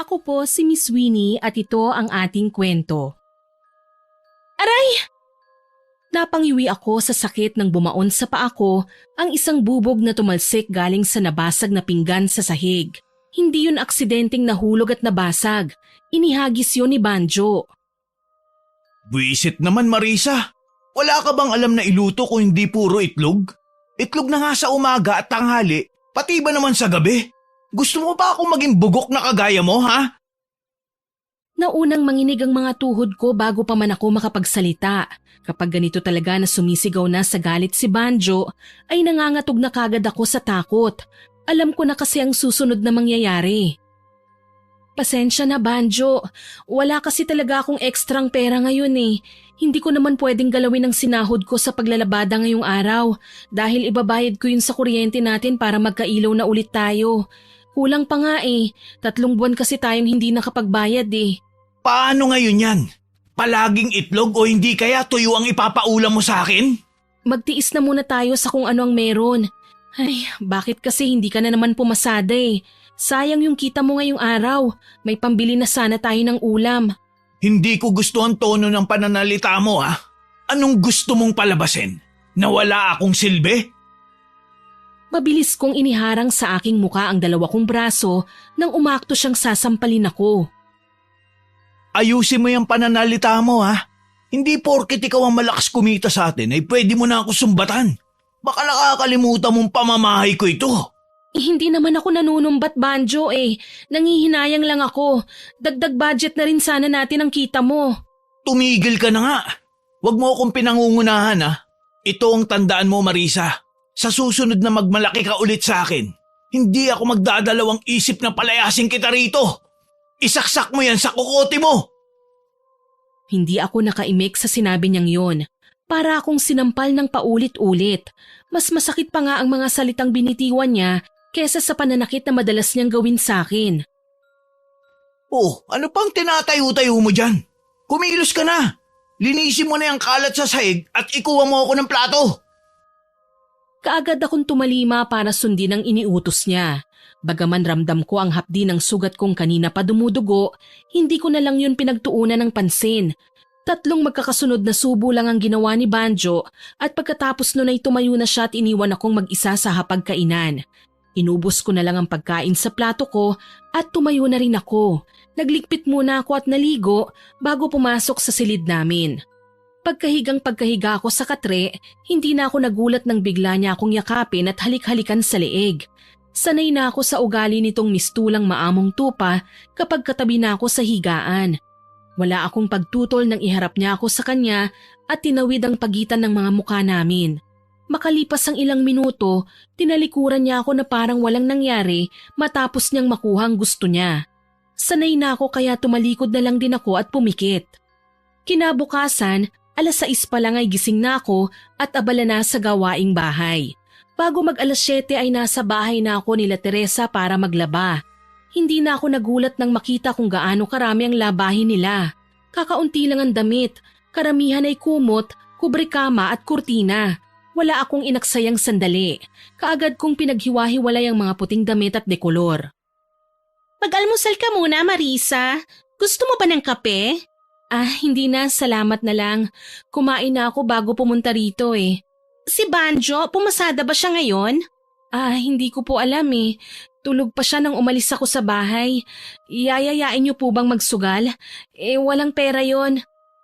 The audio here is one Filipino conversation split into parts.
Ako po si Miss Winnie at ito ang ating kwento. Aray! Napangiwi ako sa sakit nang bumaon sa paa ko ang isang bubog na tumalsik galing sa nabasag na pinggan sa sahig. Hindi yun aksidenteng nahulog at nabasag. Inihagis yun ni Banjo. Buisit naman, Marisa. Wala ka bang alam na iluto kung hindi puro itlog? Itlog na nga sa umaga at tanghali, pati ba naman sa gabi? Gusto mo ba akong maging bugok na kagaya mo, ha? Naunang manginig ang mga tuhod ko bago pa man ako makapagsalita. Kapag ganito talaga na sumisigaw na sa galit si Banjo, ay nangangatog na kagad ako sa takot. Alam ko na kasi ang susunod na mangyayari. Pasensya na, Banjo. Wala kasi talaga akong ekstrang pera ngayon eh. Hindi ko naman pwedeng galawin ang sinahod ko sa paglalabada ngayong araw dahil ibabayad ko yun sa kuryente natin para magkailaw na ulit tayo. Kulang pa nga eh. 3 buwan kasi tayong hindi nakapagbayad eh. Paano ngayon yan? Palaging itlog o hindi kaya tuyo ang ipapaulam mo sa akin? Magtiis na muna tayo sa kung ano ang meron. Ay, bakit kasi hindi ka na naman pumasada eh? Sayang yung kita mo ngayong araw. May pambili na sana tayo ng ulam. Hindi ko gusto ang tono ng pananalita mo, ha? Anong gusto mong palabasin? Na wala akong silbi? Mabilis kong iniharang sa aking muka ang 2 kong braso nang umakto siyang sasampalin ako. Ayusin mo yung pananalita mo, ha? Hindi porket ikaw ang malakas kumita sa atin ay pwede mo na ako sumbatan. Baka nakakalimutan mong pamamahay ko ito. Hindi naman ako nanunumbat, Banjo eh. Nangihinayang lang ako. Dagdag budget na rin sana natin ang kita mo. Tumigil ka na nga. Huwag mo akong pinangungunahan, ha? Ito ang tandaan mo, Marisa. Sa susunod na magmalaki ka ulit sa akin, hindi ako magdadalawang isip na palayasin kita rito. Isaksak mo yan sa kukote mo! Hindi ako nakaimik sa sinabi niyang yon. Para akong sinampal ng paulit-ulit. Mas masakit pa nga ang mga salitang binitiwan niya kesa sa pananakit na madalas niyang gawin sa akin. Oh, ano pang tinatayo-tayo mo dyan? Kumilos ka na! Linisin mo na yung kalat sa sahig at ikuha mo ako ng plato! Kaagad akong tumalima para sundin ang iniutos niya. Bagaman ramdam ko ang hapdi ng sugat kong kanina pa dumudugo, hindi ko na lang yun pinagtuunan ng pansin. 3 magkakasunod na subo lang ang ginawa ni Banjo at pagkatapos nun ay tumayo na siya at iniwan akong mag-isa sa hapagkainan. Inubos ko na lang ang pagkain sa plato ko at tumayo na rin ako. Nagligpit muna ako at naligo bago pumasok sa silid namin. Pagkahiga ako sa katre, hindi na ako nagulat nang bigla niya akong yakapin at halik-halikan sa leeg. Sanay na ako sa ugali nitong mistulang maamong tupa kapag katabi na ako sa higaan. Wala akong pagtutol nang iharap niya ako sa kanya at tinawid ang pagitan ng mga mukha namin. Makalipas ang ilang minuto, tinalikuran niya ako na parang walang nangyari matapos niyang makuha ang gusto niya. Sanay na ako kaya tumalikod na lang din ako at pumikit. Kinabukasan, 6:00 pa lang ay gising na ako at abala na sa gawaing bahay. Bago mag 7:00 ay nasa bahay na ako nila Teresa para maglaba. Hindi na ako nagulat nang makita kung gaano karami ang labahin nila. Kakaunti lang ang damit, karamihan ay kumot, kubre-kama at kurtina. Wala akong inaksayang sandali. Kaagad kong pinaghiwa-hiwalay ang mga puting damit at dekolor. Mag-almusal ka muna, Marisa. Gusto mo ba ng kape? Hindi na, salamat na lang. Kumain na ako bago pumunta rito eh. Si Banjo, pumasada ba siya ngayon? Hindi ko po alam eh. Tulog pa siya nang umalis ako sa bahay. Yayayain niyo po bang magsugal? Walang pera yon.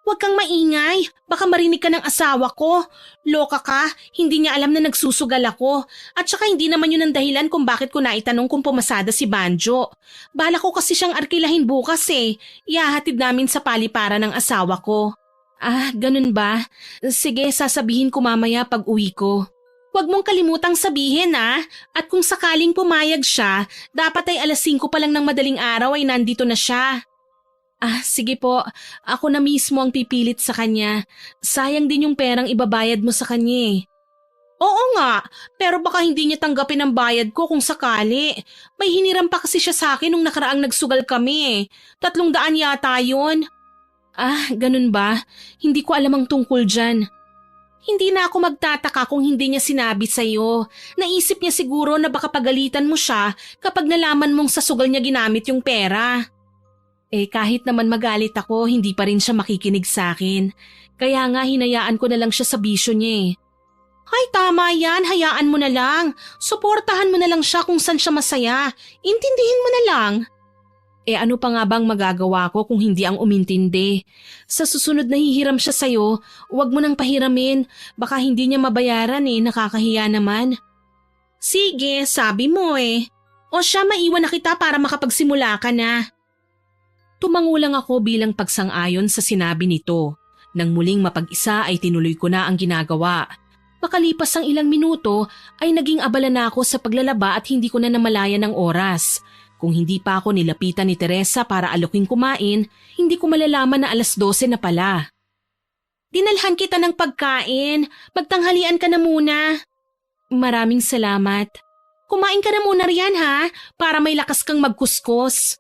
Huwag kang maingay. Baka marinig ka ng asawa ko. Loka ka, hindi niya alam na nagsusugal ako. At saka hindi naman yun ang dahilan kung bakit ko naitanong kung pumasada si Banjo. Bala ko kasi siyang arkilahin bukas eh. Ihahatid namin sa paliparan ng asawa ko. Ganun ba? Sige, sasabihin ko mamaya pag uwi ko. Huwag mong kalimutang sabihin At kung sakaling pumayag siya, dapat ay 5:00 pa lang ng madaling araw ay nandito na siya. Sige po. Ako na mismo ang pipilit sa kanya. Sayang din yung perang ibabayad mo sa kanya eh. Oo nga, pero baka hindi niya tanggapin ang bayad ko kung sakali. May hiniram pa kasi siya sa akin nung nakaraang nagsugal kami eh. 300 yata yun. Ganun ba? Hindi ko alam ang tungkol dyan. Hindi na ako magtataka kung hindi niya sinabi sa'yo. Naisip niya siguro na baka pagalitan mo siya kapag nalaman mong sa sugal niya ginamit yung pera. Kahit naman magalit ako, hindi pa rin siya makikinig sa akin. Kaya nga hinayaan ko na lang siya sa bisyo niya eh. Ay tama yan, hayaan mo na lang. Suportahan mo na lang siya kung saan siya masaya. Intindihin mo na lang. Ano pa nga bang magagawa ko kung hindi ang umintindi? Sa susunod na hihiram siya sa'yo, huwag mo nang pahiramin. Baka hindi niya mabayaran nakakahiya naman. Sige, sabi mo eh. O siya, maiwan na kita para makapagsimula ka na. Tumangulang ako bilang pagsang-ayon sa sinabi nito. Nang muling mapag-isa ay tinuloy ko na ang ginagawa. Makalipas ang ilang minuto ay naging abala na ako sa paglalaba at hindi ko na namalayan ng oras. Kung hindi pa ako nilapitan ni Teresa para aloking kumain, hindi ko malalaman na 12:00 na pala. Dinalhan kita ng pagkain. Magtanghalian ka na muna. Maraming salamat. Kumain ka na muna riyan ha, para may lakas kang magkuskos.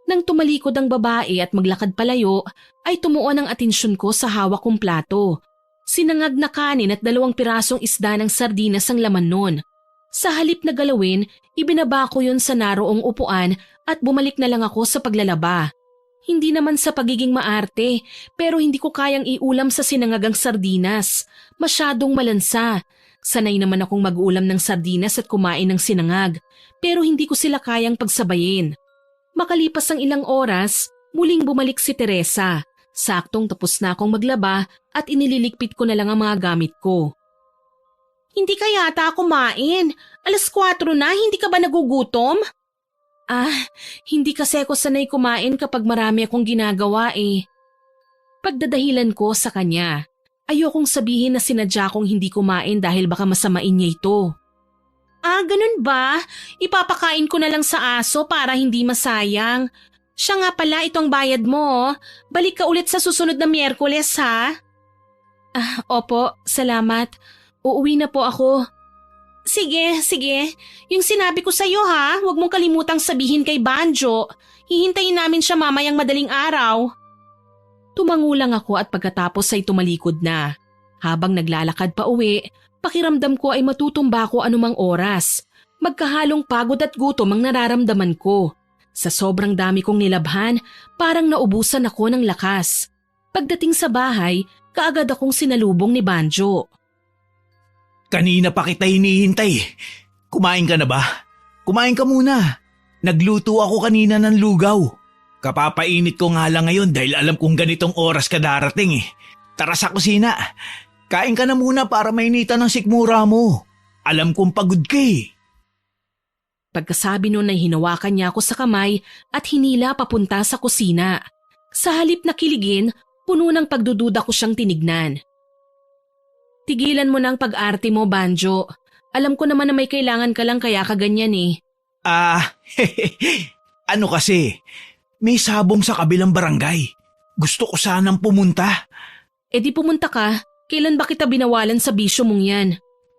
Nang tumalikod ang babae at maglakad palayo, ay tumuon ang atensyon ko sa hawak kong plato. Sinangag na kanin at 2 pirasong isda ng sardinas ang laman nun. Sa halip na galawin, ibinaba ko yun sa naroong upuan at bumalik na lang ako sa paglalaba. Hindi naman sa pagiging maarte, pero hindi ko kayang iulam sa sinangagang sardinas. Masyadong malansa. Sanay naman akong mag-ulam ng sardinas at kumain ng sinangag, pero hindi ko sila kayang pagsabayin. Makalipas ang ilang oras, muling bumalik si Teresa. Saktong tapos na akong maglaba at inililigpit ko na lang ang mga gamit ko. Hindi ka yata kumain. 4:00 na, hindi ka ba nagugutom? Hindi kasi ako sanay kumain kapag marami akong ginagawa eh. Pagdadahilan ko sa kanya, ayokong sabihin na sinadya kong hindi kumain dahil baka masamain niya ito. Ganun ba? Ipapakain ko na lang sa aso para hindi masayang. Siya nga pala, ito ang bayad mo. Balik ka ulit sa susunod na Miyerkules ha? Opo, salamat. Uuwi na po ako. Sige. Yung sinabi ko sa'yo ha, huwag mong kalimutang sabihin kay Banjo. Hihintayin namin siya mamayang madaling araw. Tumangulang ako at pagkatapos ay tumalikod na. Habang naglalakad pa uwi, pakiramdam ko ay matutumba ko anumang oras. Magkahalong pagod at gutom ang nararamdaman ko. Sa sobrang dami kong nilabhan, parang naubusan ako ng lakas. Pagdating sa bahay, kaagad akong sinalubong ni Banjo. Kanina pa kita hinihintay. Kumain ka na ba? Kumain ka muna. Nagluto ako kanina ng lugaw. Kapapainit ko nga lang ngayon dahil alam kong ganitong oras ka darating eh. Tara sa kusina. Kain ka na muna para mainitan ng sikmura mo. Alam kong pagod ka eh. Pagkasabi nun ay hinawakan niya ako sa kamay at hinila papunta sa kusina. Sa halip na kiligin, puno ng pagdududa ko siyang tinignan. Tigilan mo ng pag-arte mo, Banjo. Alam ko naman na may kailangan ka lang kaya ka ganyan eh. Ano kasi, may sabong sa kabilang barangay. Gusto ko sanang pumunta. Di pumunta ka. Kailan ba kita binawalan sa bisyo mong yan?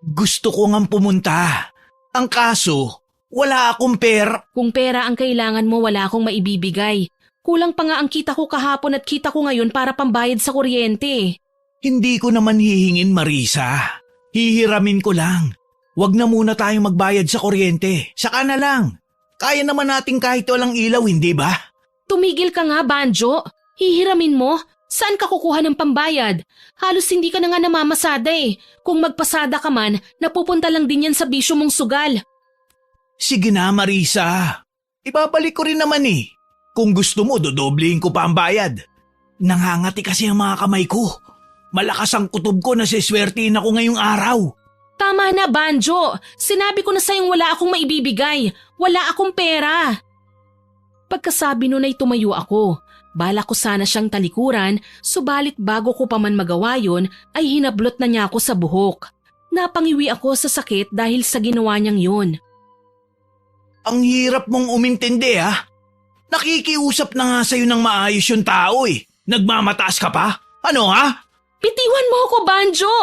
Gusto ko ngang pumunta. Ang kaso, wala akong pera. Kung pera ang kailangan mo, wala akong maibibigay. Kulang pa nga ang kita ko kahapon at kita ko ngayon para pambayad sa kuryente. Hindi ko naman hihingin, Marisa. Hihiramin ko lang. Huwag na muna tayong magbayad sa kuryente. Saka na lang. Kaya naman natin kahit walang ilaw, hindi ba? Tumigil ka nga, Banjo. Hihiramin mo? Saan ka kukuha ng pambayad? Halos hindi ka na nga namamasada eh. Kung magpasada ka man, napupunta lang din yan sa bisyo mong sugal. Sige na, Marisa. Ipapalik ko rin naman eh. Kung gusto mo, dodoblihin ko pa ang bayad. Nangangati kasi ang mga kamay ko. Malakas ang kutob ko na siswertihin ako ngayong araw. Tama na, Banjo. Sinabi ko na sa'yong wala akong maibibigay. Wala akong pera. Pagkasabi nun ay tumayo ako. Bala ko sana siyang talikuran, subalit bago ko pa man magawa yun ay hinablot na niya ako sa buhok. Napangiwi ako sa sakit dahil sa ginawa niyang yun. Ang hirap mong umintindi ha. Nakikiusap na nga sa'yo ng maayos yung tao eh. Nagmamataas ka pa? Ano ha? Bitiwan mo ako, Banjo!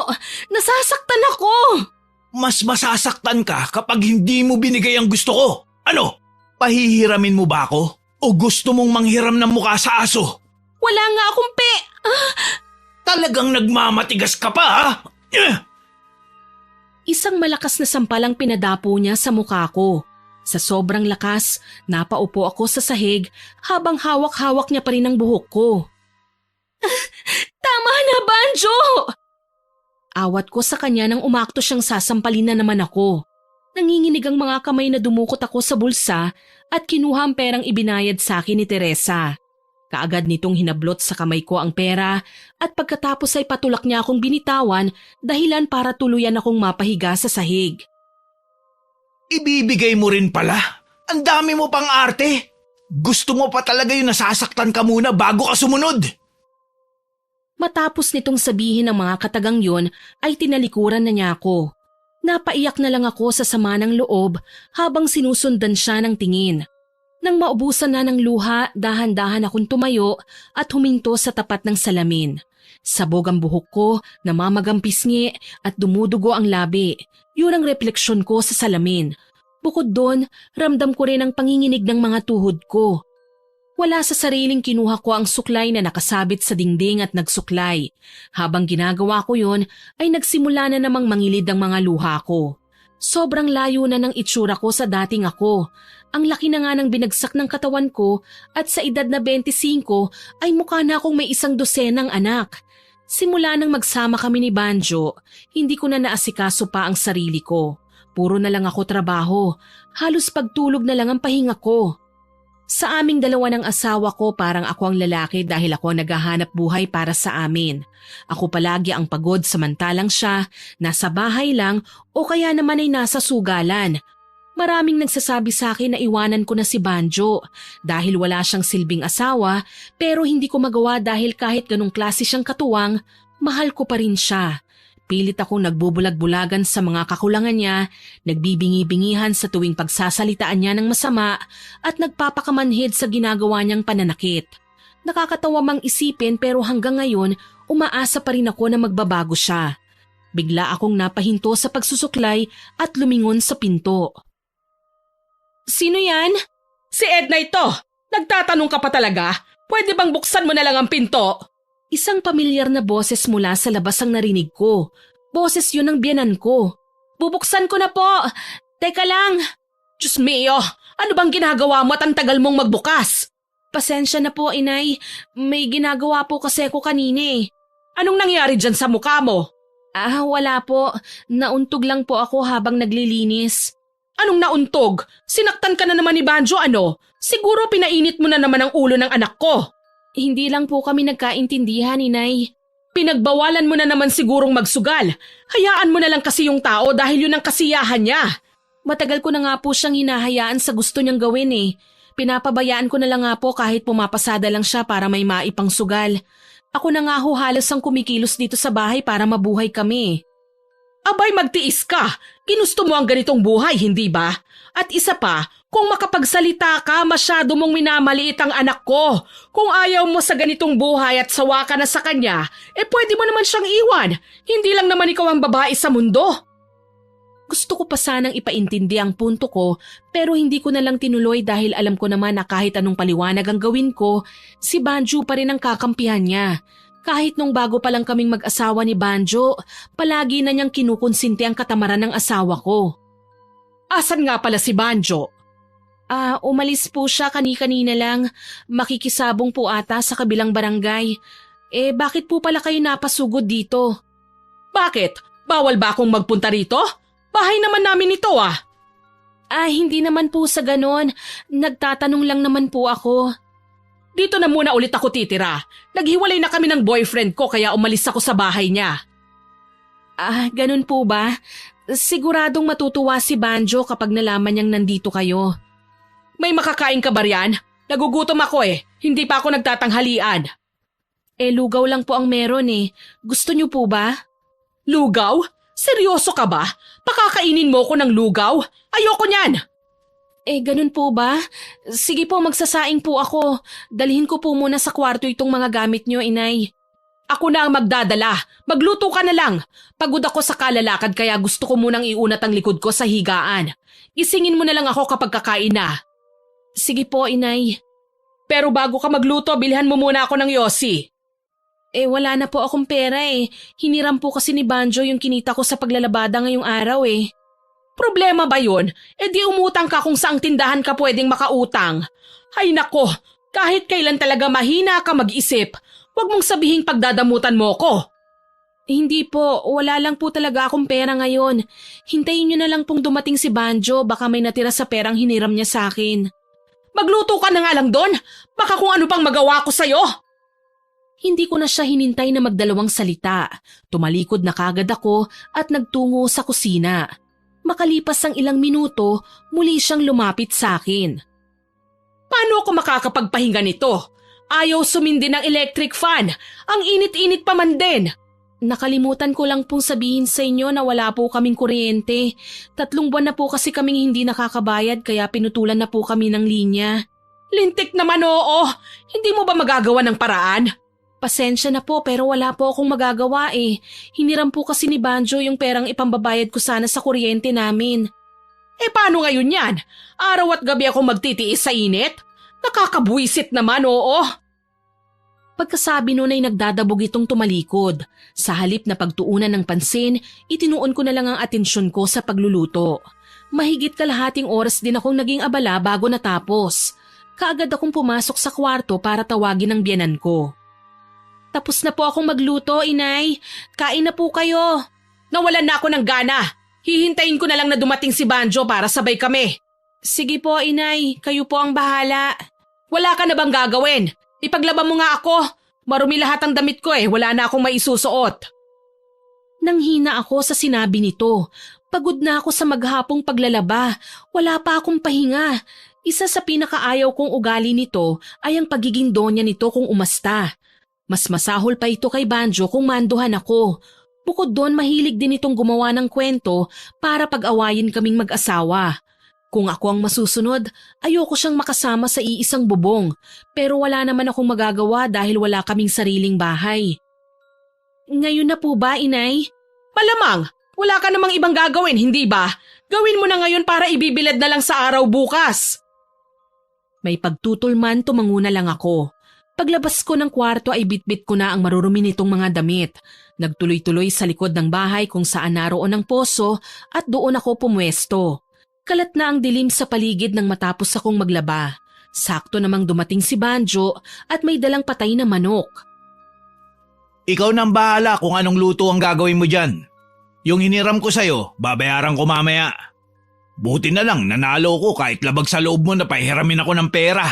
Nasasaktan ako! Mas masasaktan ka kapag hindi mo binigay ang gusto ko. Ano? Pahihiramin mo ba ako? O gusto mong manghiram ng mukha sa aso? Wala nga akong Talagang nagmamatigas ka pa ha? Isang malakas na sampalang pinadapo niya sa mukha ko. Sa sobrang lakas, napaupo ako sa sahig habang hawak-hawak niya pa rin ang buhok ko. Tama na, Banjo! Awat ko sa kanya nang umakto siyang sasampalin na naman ako. Nanginginig ang mga kamay na dumukot ako sa bulsa at kinuha ang perang ibinayad sa akin ni Teresa. Kaagad nitong hinablot sa kamay ko ang pera at pagkatapos ay patulak niya akong binitawan dahilan para tuluyan akong mapahiga sa sahig. Ibibigay mo rin pala. Ang dami mo pang arte. Gusto mo pa talaga yung nasasaktan ka muna bago ka sumunod. Matapos nitong sabihin ng mga katagang yon ay tinalikuran na niya ako. Napaiyak na lang ako sa sama ng loob habang sinusundan siya ng tingin. Nang maubusan na ng luha, dahan-dahan akong tumayo at huminto sa tapat ng salamin. Sabog ang buhok ko, namamagang pisngi at dumudugo ang labi. Yun ang refleksyon ko sa salamin. Bukod doon, ramdam ko rin ang panginginig ng mga tuhod ko. Wala sa sariling kinuha ko ang suklay na nakasabit sa dingding at nagsuklay. Habang ginagawa ko yon, ay nagsimula na namang mangilid ang mga luha ko. Sobrang layo na ng itsura ko sa dating ako. Ang laki na nga ng binagsak ng katawan ko at sa edad na 25 ay mukha na akong may 12 anak. Simula nang magsama kami ni Banjo, hindi ko na naasikaso pa ang sarili ko. Puro na lang ako trabaho, halos pagtulog na lang ang pahinga ko. Sa aming dalawa ng asawa ko parang ako ang lalaki dahil ako ang naghahanap buhay para sa amin. Ako palagi ang pagod samantalang siya, nasa bahay lang o kaya naman ay nasa sugalan. Maraming nagsasabi sa akin na iwanan ko na si Banjo dahil wala siyang silbing asawa pero hindi ko magawa dahil kahit ganong klase siyang katuwang, mahal ko pa rin siya. Pilit akong nagbubulag-bulagan sa mga kakulangan niya, nagbibingi-bingihan sa tuwing pagsasalitaan niya ng masama at nagpapakamanhid sa ginagawa niyang pananakit. Nakakatawa mang isipin pero hanggang ngayon umaasa pa rin ako na magbabago siya. Bigla akong napahinto sa pagsusuklay at lumingon sa pinto. Sino yan? Si Edna ito! Nagtatanong ka pa talaga? Pwede bang buksan mo na lang ang pinto? Isang pamilyar na boses mula sa labas ang narinig ko. Boses yun ng biyanan ko. Bubuksan ko na po! Teka lang! Diyos mio! Ano bang ginagawa mo at ang tagal mong magbukas? Pasensya na po, inay. May ginagawa po kasi ako kanina eh. Anong nangyari dyan sa mukha mo? Wala po. Nauntog lang po ako habang naglilinis. Anong nauntog? Sinaktan ka na naman ni Banjo ano? Siguro pinainit mo na naman ang ulo ng anak ko. Hindi lang po kami nagkaintindihan, inay. Pinagbawalan mo na naman sigurong magsugal. Hayaan mo na lang kasi yung tao dahil yun ang kasiyahan niya. Matagal ko na nga po siyang hinahayaan sa gusto niyang gawin eh. Pinapabayaan ko na lang nga po kahit pumapasada lang siya para may maipang sugal. Ako na nga ho halos ang kumikilos dito sa bahay para mabuhay kami. Abay magtiis ka. Ginusto mo ang ganitong buhay, hindi ba? At isa pa, kung makapagsalita ka, masyado mong minamaliit ang anak ko. Kung ayaw mo sa ganitong buhay at sawa ka na sa kanya, pwede mo naman siyang iwan. Hindi lang naman ikaw ang babae sa mundo. Gusto ko pa sanang ipaintindi ang punto ko pero hindi ko na lang tinuloy dahil alam ko naman na kahit anong paliwanag ang gawin ko, si Banjo pa rin ang kakampihan niya. Kahit nung bago pa lang kaming mag-asawa ni Banjo, palagi na niyang kinukonsinti ang katamaran ng asawa ko. Asan nga pala si Banjo? Umalis po siya kani-kanina lang. Makikisabong po ata sa kabilang barangay. Bakit po pala kayo napasugod dito? Bakit? Bawal ba akong magpunta rito? Bahay naman namin ito ah. Hindi naman po sa ganon. Nagtatanong lang naman po ako. Dito na muna ulit ako titira. Naghiwalay na kami ng boyfriend ko kaya umalis ako sa bahay niya. Ganun po ba? Siguradong matutuwa si Banjo kapag nalaman niyang nandito kayo. May makakain ka ba riyan? Nagugutom ako eh. Hindi pa ako nagtatanghalian. Lugaw lang po ang meron eh. Gusto niyo po ba? Lugaw? Seryoso ka ba? Pakakainin mo ko ng lugaw? Ayoko niyan! Ganun po ba? Sige po, magsasaing po ako. Dalhin ko po muna sa kwarto itong mga gamit niyo, inay. Ako na ang magdadala. Magluto ka na lang. Pagod ako sa kalalakad kaya gusto ko munang iunat ang likod ko sa higaan. Isingin mo na lang ako kapag kakain na. Sige po, inay. Pero bago ka magluto, bilhan mo muna ako ng yosi. Wala na po akong pera eh. Hiniram po kasi ni Banjo yung kinita ko sa paglalabada ngayong araw eh. Problema ba yun? E di umutang ka kung saang tindahan ka pwedeng makautang. Ay nako, kahit kailan talaga mahina ka mag-isip, huwag mong sabihing pagdadamutan mo ko. Hindi po, wala lang po talaga akong pera ngayon. Hintayin niyo na lang pong dumating si Banjo, baka may natira sa perang hiniram niya sa akin. Magluto ka na nga lang doon, baka kung ano pang magawa ko sa'yo. Hindi ko na siya hinintay na magdalawang salita. Tumalikod na kagad ako at nagtungo sa kusina. Makalipas ang ilang minuto, muli siyang lumapit sa akin. Paano ako makakapagpahinga nito? Ayaw sumindi ng electric fan. Ang init-init pa man din. Nakalimutan ko lang pong sabihin sa inyo na wala po kaming kuryente. 3 buwan na po kasi kaming hindi nakakabayad kaya pinutulan na po kami ng linya. Lintik naman oo. Hindi mo ba magagawa ng paraan? Pasensya na po pero wala po akong magagawa eh. Hiniram po kasi ni Banjo yung perang ipambabayad ko sana sa kuryente namin. Eh paano ngayon yan? Araw at gabi ako magtitiis sa init? Nakakabuisit naman oo. Pagkasabi nun ay nagdadabog itong tumalikod. Sa halip na pagtuunan ng pansin, itinuon ko na lang ang atensyon ko sa pagluluto. Mahigit kalahating oras din akong naging abala bago natapos. Kaagad akong pumasok sa kwarto para tawagin ang biyenan ko. Tapos na po akong magluto, inay. Kain na po kayo. Nawalan na ako ng gana. Hihintayin ko na lang na dumating si Banjo para sabay kami. Sige po, inay. Kayo po ang bahala. Wala ka na bang gagawin? Ipaglaba mo nga ako. Marumi lahat ang damit ko eh. Wala na akong maisusuot. Nanghina ako sa sinabi nito. Pagod na ako sa maghapong paglalaba. Wala pa akong pahinga. Isa sa pinakaayaw kong ugali nito ay ang pagiging donya nito kung umasta. Mas masahol pa ito kay Banjo kung manduhan ako. Bukod doon mahilig din itong gumawa ng kwento para pag-awayin kaming mag-asawa. Kung ako ang masusunod, ayoko siyang makasama sa iisang bubong. Pero wala naman akong magagawa dahil wala kaming sariling bahay. Ngayon na po ba, inay? Malamang, wala ka namang ibang gagawin, hindi ba? Gawin mo na ngayon para ibibilad na lang sa araw bukas. May pagtutulman tumanguna lang ako. Paglabas ko ng kwarto ay bitbit ko na ang marurumi nitong mga damit. Nagtuloy-tuloy sa likod ng bahay kung saan naroon ang poso at doon ako pumwesto. Kalat na ang dilim sa paligid nang matapos akong maglaba. Sakto namang dumating si Banjo at may dalang patay na manok. Ikaw nang bahala kung anong luto ang gagawin mo dyan. Yung hiniram ko sa'yo, babayaran ko mamaya. Buti na lang nanalo ko kahit labag sa loob mo na pahiramin ako ng pera.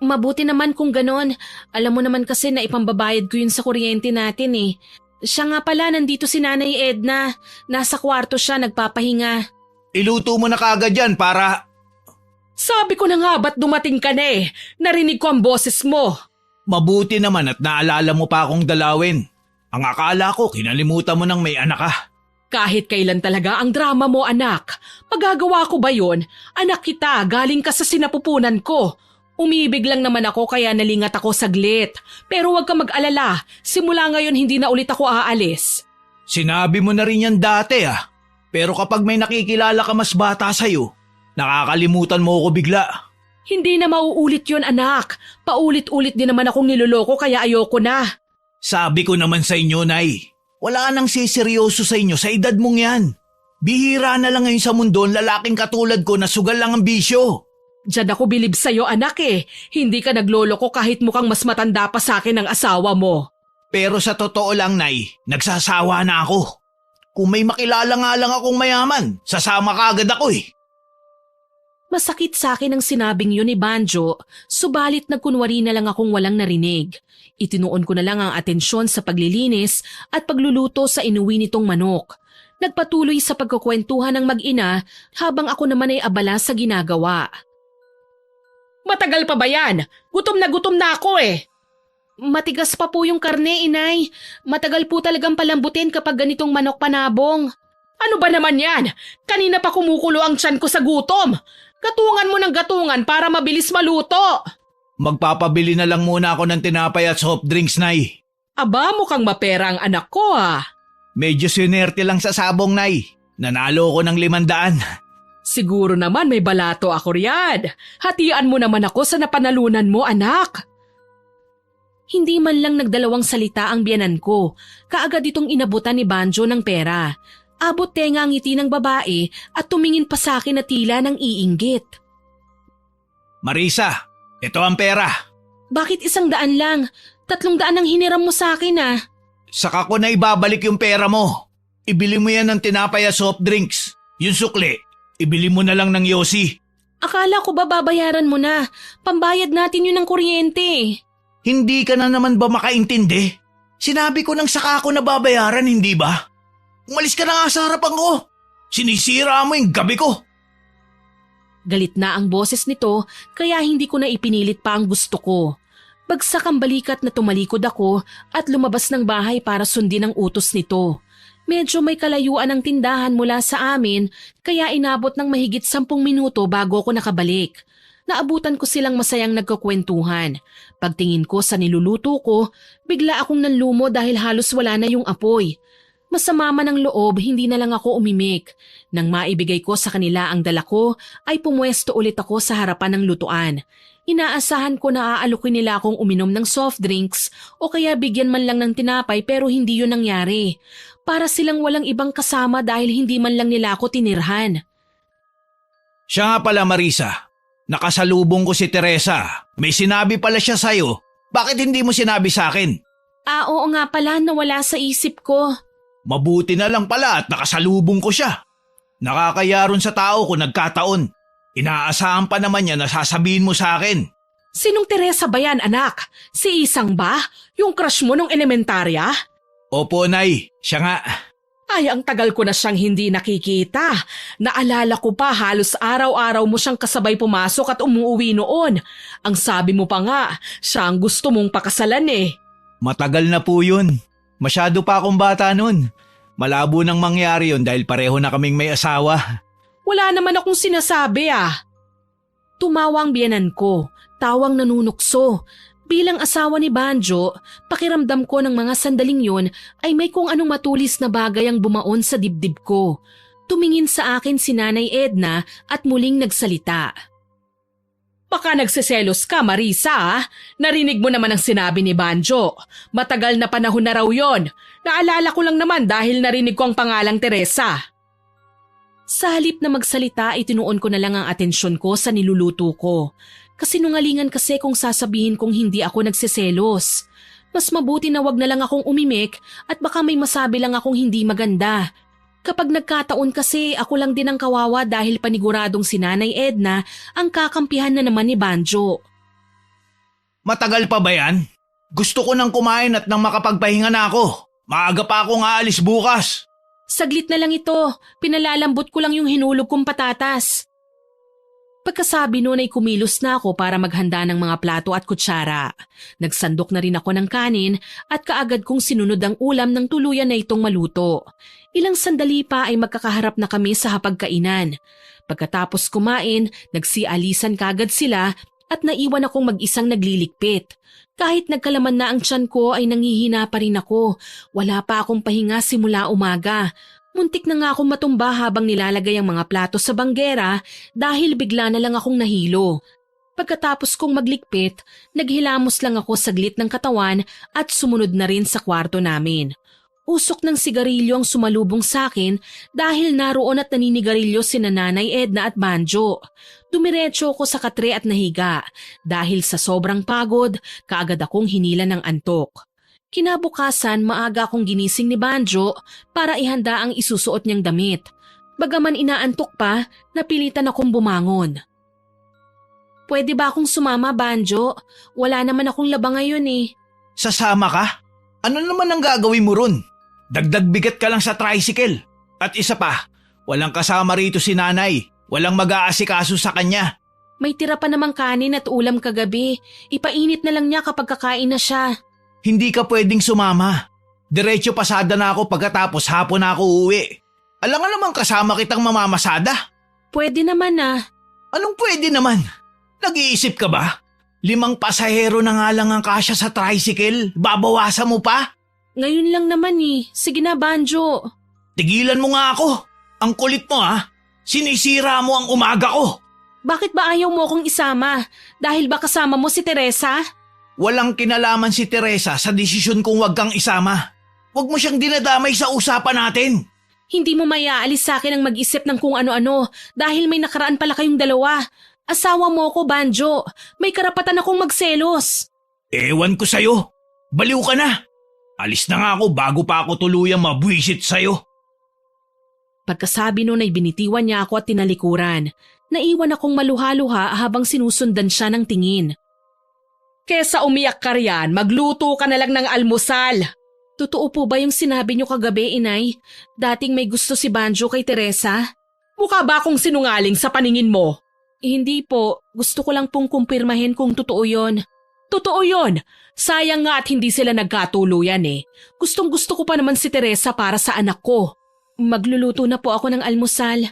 Mabuti naman kung ganon. Alam mo naman kasi na ipambabayad ko yun sa kuryente natin eh. Siya nga pala, nandito si Nanay Edna. Nasa kwarto siya, nagpapahinga. Iluto mo na kagad yan para… Sabi ko na nga ba't dumating ka na eh. Narinig ko ang boses mo. Mabuti naman at naalala mo pa akong dalawin. Ang akala ko kinalimutan mo nang may anak ka. Kahit kailan talaga ang drama mo anak. Magagawa ko ba yun? Anak kita, galing ka sa sinapupunan ko. Umibig lang naman ako kaya nalingat ako saglit. Pero huwag ka mag-alala, simula ngayon hindi na ulit ako aalis. Sinabi mo na rin yan dati ah. Pero kapag may nakikilala ka mas bata sa'yo, nakakalimutan mo ako bigla. Hindi na mauulit yon anak. Paulit-ulit din naman akong niloloko kaya ayoko na. Sabi ko naman sa inyo, Nay. Wala nang siseryoso sa inyo sa edad mong yan. Bihira na lang ngayon sa mundo ang lalaking katulad ko na sugal lang ang bisyo. Diyan ako bilib sa'yo anak eh. Hindi ka nagloloko kahit mukhang mas matanda pa sa akin ang asawa mo. Pero sa totoo lang, Nay, nagsasawa na ako. Kung may makilala nga lang akong mayaman, sasama ka agad ako eh. Masakit sa akin ang sinabing yun ni Banjo, subalit nagkunwari na lang akong walang narinig. Itinuon ko na lang ang atensyon sa paglilinis at pagluluto sa inuwi nitong manok. Nagpatuloy sa pagkukwentuhan ng mag-ina habang ako naman ay abala sa ginagawa. Matagal pa ba yan? Gutom na ako eh. Matigas pa po yung karne, inay. Matagal po talagang palambutin kapag ganitong manok panabong. Ano ba naman yan? Kanina pa kumukulo ang tiyan ko sa gutom. Gatungan mo ng gatungan para mabilis maluto. Magpapabili na lang muna ako ng tinapay at soft drinks, Nay. Aba, mukhang mapera ang anak ko ah. Medyo sinerte lang sa sabong, Nay. Nanalo ko ng 500. Siguro naman may balato ako riyan. Hatian mo naman ako sa napanalunan mo, anak. Hindi man lang nagdalawang salita ang biyanan ko. Kaagad itong inabutan ni Banjo ng pera. Abot tenga ang ngiti ng babae at tumingin pa sa akin na tila ng iinggit. Marisa, ito ang pera. Bakit 100 lang? 300 ang hiniram mo sa akin ah. Saka ko na ibabalik yung pera mo. Ibili mo yan ng tinapay at soft drinks. Yung sukli, ibili mo na lang ng yosi. Akala ko ba babayaran mo na? Pambayad natin yun ng kuryente. Hindi ka na naman ba makaintindi? Sinabi ko nang saka ako na babayaran, hindi ba? Umalis ka na nga sa harapan ko. Sinisira mo yung gabi ko. Galit na ang boses nito kaya hindi ko na ipinilit pa ang gusto ko. Bagsak ang balikat na tumalikod ako at lumabas ng bahay para sundin ang utos nito. Medyo may kalayuan ang tindahan mula sa amin kaya inabot ng mahigit 10 minuto bago ako nakabalik. Naabutan ko silang masayang nagkukwentuhan. Pagtingin ko sa niluluto ko, bigla akong nanlumo dahil halos wala na yung apoy. Masama man ang loob, hindi na lang ako umimik. Nang maibigay ko sa kanila ang dala ko, ay pumwesto ulit ako sa harapan ng lutuan. Inaasahan ko na aalukin nila akong uminom ng soft drinks o kaya bigyan man lang ng tinapay pero hindi yun nangyari. Para silang walang ibang kasama dahil hindi man lang nila ako tinirhan. Siya nga pala Marisa, nakasalubong ko si Teresa. May sinabi pala siya sa'yo. Bakit hindi mo sinabi sa akin? Oo nga pala, nawala sa isip ko. Mabuti na lang pala at nakasalubong ko siya. Nakakaya ron sa tao kung nagkataon. Inaasahan pa naman niya na sasabihin mo sa akin. Sinong Teresa ba yan, anak? Si Isang ba? Yung crush mo nung elementarya? Opo, Nay. Siya nga. Ay, ang tagal ko na siyang hindi nakikita. Naalala ko pa halos araw-araw mo siyang kasabay pumasok at umuwi noon. Ang sabi mo pa nga, siya ang gusto mong pakasalan eh. Matagal na po yun. Masyado pa akong bata nun. Malabo nang mangyari yun dahil pareho na kaming may asawa. Wala naman akong sinasabi ah. Tumawa ang biyenan ko, tawang nanunukso. Bilang asawa ni Banjo, pakiramdam ko ng mga sandaling yun ay may kung anong matulis na bagay ang bumaon sa dibdib ko. Tumingin sa akin si Nanay Edna at muling nagsalita. Baka nagseselos ka, Marisa ah. Narinig mo naman ang sinabi ni Banjo. Matagal na panahon na raw yon. Naalala ko lang naman dahil narinig ko ang pangalang Teresa. Sa halip na magsalita, itinuon ko na lang ang atensyon ko sa niluluto ko. Kasinungalingan kasi kung sasabihin kong hindi ako nagseselos. Mas mabuti na wag na lang akong umimik at baka may masabi lang akong hindi maganda. Kapag nagkataon kasi ako lang din ang kawawa dahil paniguradong si Nanay Edna ang kakampihan na naman ni Banjo. Matagal pa ba yan? Gusto ko nang kumain at nang makapagpahinga na ako. Maaga pa akong aalis bukas. Saglit na lang ito, pinalalambot ko lang yung hinulog kong patatas. Pagkasabi noon ay kumilos na ako para maghanda ng mga plato at kutsara. Nagsandok na rin ako ng kanin at kaagad kong sinunod ang ulam ng tuluyan na itong maluto. Ilang sandali pa ay magkakaharap na kami sa hapagkainan. Pagkatapos kumain, nagsialisan kagad sila at naiwan akong mag-isang nagliligpit. Kahit nagkalaman na ang tiyan ko ay nangihina pa rin ako. Wala pa akong pahinga simula umaga. Muntik na nga akong matumba habang nilalagay ang mga plato sa banggera dahil bigla na lang akong nahilo. Pagkatapos kong maglikpit, naghilamos lang ako saglit ng katawan at sumunod na rin sa kwarto namin. Usok ng sigarilyo ang sumalubong sa akin dahil naroon at naninigarilyo sina Nanay Edna at Banjo. Dumiretso ako sa katre at nahiga. Dahil sa sobrang pagod, kaagad akong hinila ng antok. Kinabukasan, maaga akong ginising ni Banjo para ihanda ang isusuot niyang damit. Bagaman inaantok pa, napilitan akong bumangon. Pwede ba akong sumama, Banjo? Wala naman akong laba ngayon eh. Sasama ka? Ano naman ang gagawin mo ron? Dagdag bigat ka lang sa tricycle. At isa pa, walang kasama rito si Nanay. Walang mag-aasikaso sa kanya. May tira pa namang kanin at ulam kagabi. Ipainit na lang niya kapag kakain na siya. Hindi ka pwedeng sumama. Diretso pasada na ako pagkatapos hapon na ako uuwi. Alam nga naman kasama kitang mamamasada. Pwede naman ah. Anong pwede naman? Nag-iisip ka ba? 5 pasahero na nga lang ang kasya sa tricycle. Babawasan mo pa? Ngayon lang naman eh. Sige na, Banjo. Tigilan mo nga ako. Ang kulit mo ha. Sinisira mo ang umaga ko. Bakit ba ayaw mo akong isama? Dahil ba kasama mo si Teresa? Walang kinalaman si Teresa sa desisyon kung wag kang isama. Huwag mo siyang dinadamay sa usapan natin. Hindi mo mayaalis sa akin ang mag-isip ng kung ano-ano dahil may nakaraan pala kayong dalawa. Asawa mo ko, Banjo. May karapatan akong magselos. Ewan ko sa'yo. Baliw ka na. Alis na nga ako bago pa ako tuluyang mabwisit sa'yo. Pagkasabi nun ay binitiwan niya ako at tinalikuran. Naiwan akong maluha-luha habang sinusundan siya ng tingin. Kesa umiyak ka riyan, magluto ka na lang ng almusal. Totoo po ba yung sinabi niyo kagabi, Inay? Dating may gusto si Banjo kay Teresa? Mukha ba akong sinungaling sa paningin mo? Hindi po. Gusto ko lang pong kumpirmahin kung totoo yon. Totoo yon. Sayang nga at hindi sila nagkatuluyan eh. Gustong gusto ko pa naman si Teresa para sa anak ko. Magluluto na po ako ng almusal.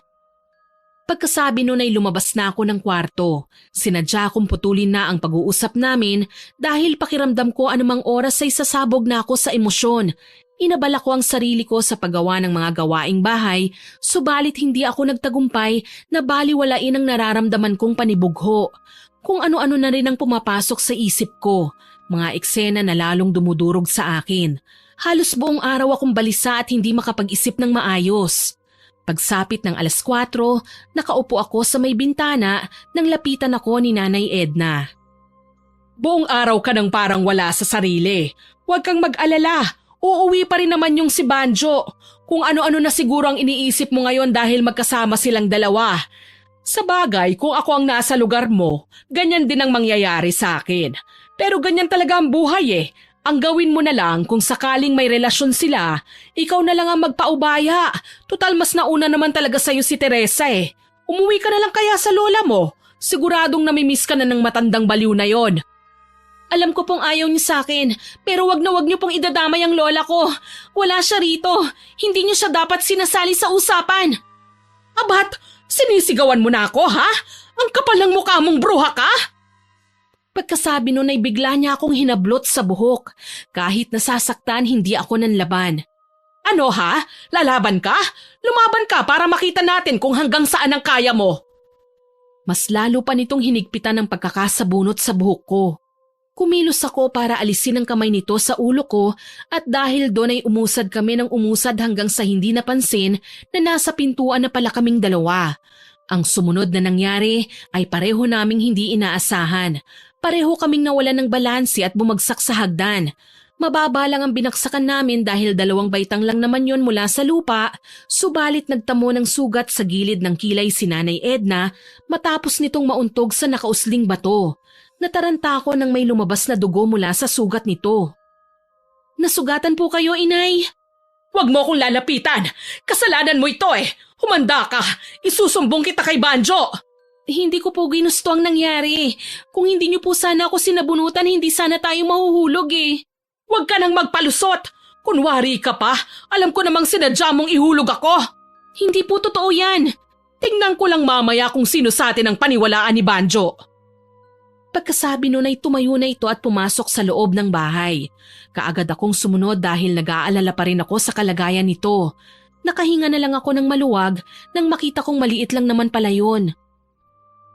Pagkasabi nun ay lumabas na ako ng kwarto. Sinadya kong putulin na ang pag-uusap namin dahil pakiramdam ko anumang oras ay sasabog na ako sa emosyon. Inabala ko ang sarili ko sa paggawa ng mga gawaing bahay, subalit hindi ako nagtagumpay na baliwalain ang nararamdaman kong panibugho. Kung ano-ano na rin ang pumapasok sa isip ko, mga eksena na lalong dumudurog sa akin. Halos buong araw akong balisa at hindi makapag-isip ng maayos. Pagsapit ng 4:00, nakaupo ako sa may bintana nang lapitan ako ni Nanay Edna. Buong araw ka nang parang wala sa sarili. Huwag kang mag-alala. Uuwi pa rin naman yung si Banjo. Kung ano-ano na siguro ang iniisip mo ngayon dahil magkasama silang dalawa. Sa bagay, kung ako ang nasa lugar mo, ganyan din ang mangyayari sa akin. Pero ganyan talaga ang buhay eh. Ang gawin mo na lang kung sakaling may relasyon sila, ikaw na lang ang magpaubaya. Tutal mas nauna naman talaga sa'yo si Teresa eh. Umuwi ka na lang kaya sa lola mo. Siguradong namimiss ka na ng matandang baliw na yon. Alam ko pong ayaw niyo sa akin, pero wag niyo pong idadamay ang lola ko. Wala siya rito. Hindi niyo siya dapat sinasali sa usapan. Abat, sinisigawan mo na ako ha? Ang kapal ng mukha mong bruha ka? Pagkasabi nun ay bigla niya akong hinablot sa buhok. Kahit nasasaktan, hindi ako nanlaban. Ano ha? Lalaban ka? Lumaban ka para makita natin kung hanggang saan ang kaya mo. Mas lalo pa nitong hinigpitan ng pagkakasabunot sa buhok ko. Kumilos ako para alisin ang kamay nito sa ulo ko at dahil doon ay umusad kami ng umusad hanggang sa hindi napansin na nasa pintuan na pala kaming dalawa. Ang sumunod na nangyari ay pareho naming hindi inaasahan. Pareho kaming nawalan ng balanse at bumagsak sa hagdan. Mababa lang ang binaksakan namin dahil 2 baitang lang naman yon mula sa lupa, subalit nagtamo ng sugat sa gilid ng kilay si Nanay Edna matapos nitong mauntog sa nakausling bato. Nataranta ako nang may lumabas na dugo mula sa sugat nito. Nasugatan po kayo, Inay? Huwag mo akong lalapitan! Kasalanan mo ito eh! Humanda ka! Isusumbong kita kay Banjo! Hindi ko po ginusto ang nangyari. Kung hindi niyo po sana ako sinabunutan, hindi sana tayo mahuhulog eh. Huwag ka nang magpalusot! Kunwari ka pa, alam ko namang sinadya mong ihulog ako. Hindi po totoo yan. Tingnan ko lang mamaya kung sino sa atin ang paniwalaan ni Banjo. Pagkasabi nun ay tumayo na ito at pumasok sa loob ng bahay. Kaagad akong sumunod dahil nag-aalala pa rin ako sa kalagayan nito. Nakahinga na lang ako ng maluwag nang makita kong maliit lang naman pala yun.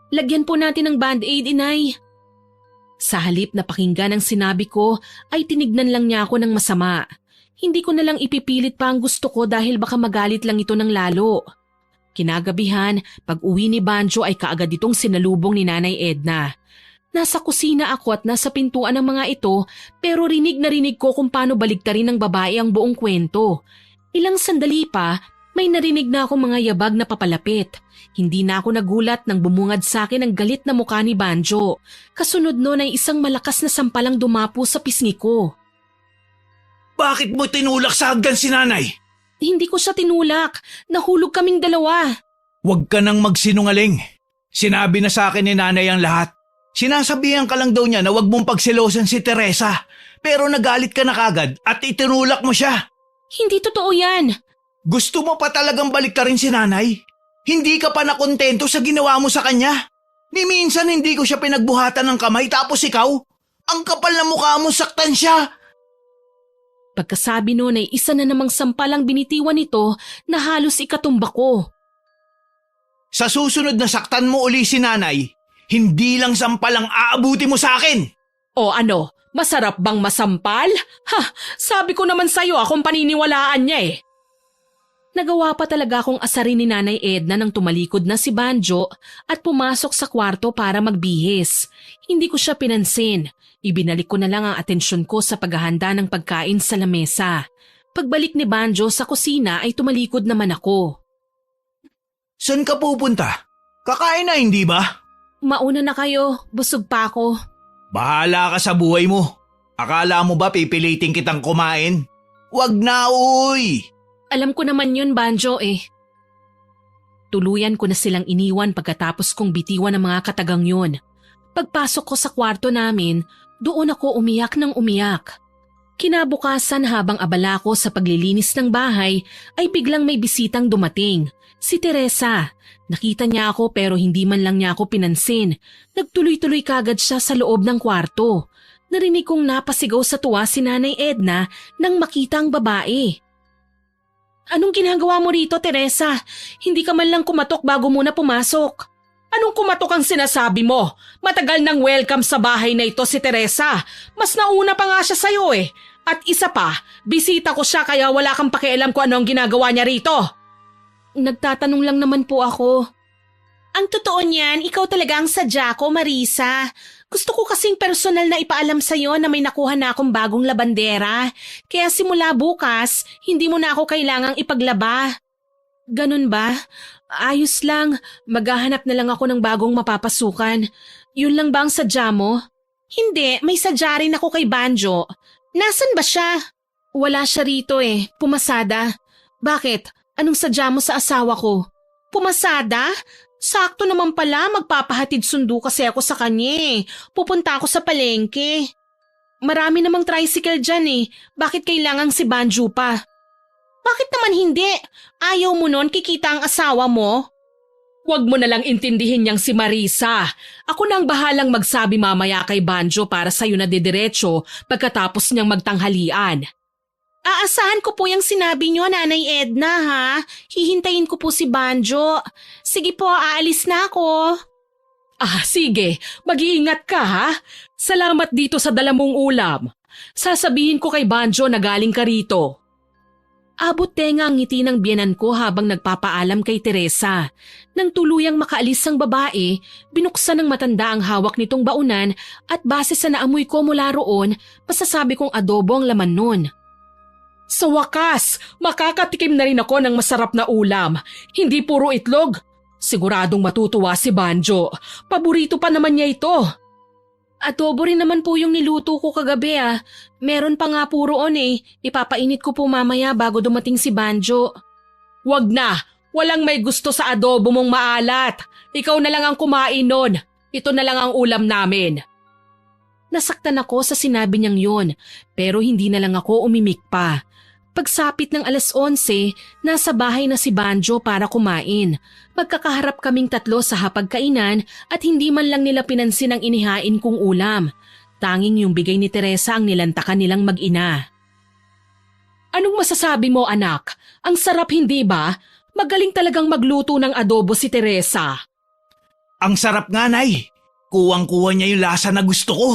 Lagyan po natin ng band-aid, Inay. Sa halip na pakinggan ang sinabi ko ay tinignan lang niya ako ng masama. Hindi ko na lang ipipilit pa ang gusto ko dahil baka magalit lang ito ng lalo. Kinagabihan, pag uwi ni Banjo ay kaagad itong sinalubong ni Nanay Edna. Nasa kusina ako at nasa pintuan ng mga ito pero rinig na rinig ko kung paano baligtarin ng babae ang buong kwento. Ilang sandali pa, may narinig na akong mga yabag na papalapit. Hindi na ako nagulat nang bumungad sa akin ang galit na mukha ni Banjo. Kasunod nun ay isang malakas na sampalang dumapo sa pisngi ko. Bakit mo tinulak sa hagdan si Nanay? Hindi ko siya tinulak. Nahulog kaming dalawa. Huwag ka nang magsinungaling. Sinabi na sa akin ni Nanay ang lahat. Sinasabihan ka lang daw niya na huwag mong pagselosan si Teresa. Pero nagalit ka na kagad at itinulak mo siya. Hindi totoo yan. Gusto mo pa talagang baliktarin si Nanay? Hindi ka pa nakontento sa ginawa mo sa kanya? Ni minsan hindi ko siya pinagbuhatan ng kamay tapos ikaw? Ang kapal na mukha mo, saktan siya. Pagkasabi nun ay isa na namang sampalang binitiwan nito na halos ikatumba ko. Sa susunod na saktan mo uli si Nanay, hindi lang sampal ang aabuti mo sa akin. O ano, masarap bang masampal? Ha, sabi ko naman sa'yo akong paniniwalaan niya eh. Nagawa pa talaga akong asarin ni Nanay Edna nang tumalikod na si Banjo at pumasok sa kwarto para magbihis. Hindi ko siya pinansin. Ibinalik ko na lang ang atensyon ko sa paghahanda ng pagkain sa lamesa. Pagbalik ni Banjo sa kusina ay tumalikod naman ako. Saan ka pupunta? Kakain na hindi ba? Mauna na kayo, busog pa ako. Bahala ka sa buhay mo. Akala mo ba pipilitin kitang kumain? Wag na uy! Alam ko naman yun, Banjo eh. Tuluyan ko na silang iniwan pagkatapos kong bitiwan ng mga katagang yun. Pagpasok ko sa kwarto namin, doon ako umiyak ng umiyak. Kinabukasan habang abala ko sa paglilinis ng bahay ay biglang may bisitang dumating. Si Teresa. Nakita niya ako pero hindi man lang niya ako pinansin. Nagtuloy-tuloy kagad siya sa loob ng kwarto. Narinig kong napasigaw sa tuwa si Nanay Edna nang makita ang babae. Anong ginagawa mo rito, Teresa? Hindi ka man lang kumatok bago muna pumasok. Anong kumatok ang sinasabi mo? Matagal nang welcome sa bahay na ito si Teresa. Mas nauna pa nga siya sa'yo eh. At isa pa, bisita ko siya kaya wala kang pakialam kung ano ang ginagawa niya rito. Nagtatanong lang naman po ako. Ang totoo niyan, ikaw talaga ang sadya ko, Marisa. Gusto ko kasing personal na ipaalam sa'yo na may nakuha na akong bagong labandera. Kaya simula bukas, hindi mo na ako kailangang ipaglaba. Ganun ba? Ayos lang. Maghahanap na lang ako ng bagong mapapasukan. Yun lang ba ang sadya mo? Hindi, may sadya rin ako kay Banjo. Nasaan ba siya? Wala siya rito eh. Pumasada. Bakit? Anong sadya mo sa asawa ko? Pumasada? Sakto naman pala, magpapahatid sundo kasi ako sa kanya eh. Pupunta ako sa palengke. Marami namang tricycle dyan eh. Bakit kailangang si Banjo pa? Bakit naman hindi? Ayaw mo nun kikita ang asawa mo? Huwag mo nalang intindihin niyang si Marisa. Ako na ang bahalang magsabi mamaya kay Banjo para sa'yo na didiretso pagkatapos niyang magtanghalian. Aasahan ko po yung sinabi niyo, Nanay Edna, ha? Hihintayin ko po si Banjo. Sige po, aalis na ako. Sige. Mag-iingat ka, ha? Salamat dito sa dala mong ulam. Sasabihin ko kay Banjo na galing ka rito. Abot tenga ang ngiti ng biyenan ko habang nagpapaalam kay Teresa. Nang tuluyang makaalis ang babae, binuksan ng matanda ang hawak nitong baunan at base sa naamoy ko mula roon, masasabi kong adobo ang laman nun. Sa wakas, makakatikim na rin ako ng masarap na ulam. Hindi puro itlog. Siguradong matutuwa si Banjo. Paborito pa naman niya ito. Adobo rin naman po yung niluto ko kagabi ah. Meron pa nga po roon eh. Ipapainit ko po mamaya bago dumating si Banjo. Wag na. Walang may gusto sa adobo mong maalat. Ikaw na lang ang kumain nun. Ito na lang ang ulam namin. Nasaktan ako sa sinabi niyang yun, pero hindi na lang ako umimik pa. Pagsapit ng 11:00, nasa bahay na si Banjo para kumain. Magkakaharap kaming tatlo sa hapagkainan at hindi man lang nila pinansin ang inihain kong ulam. Tanging yung bigay ni Teresa ang nilantakan nilang mag-ina. Anong masasabi mo anak? Ang sarap hindi ba? Magaling talagang magluto ng adobo si Teresa. Ang sarap nga, Nay. Kuwang-kuwa niya yung lasa na gusto ko.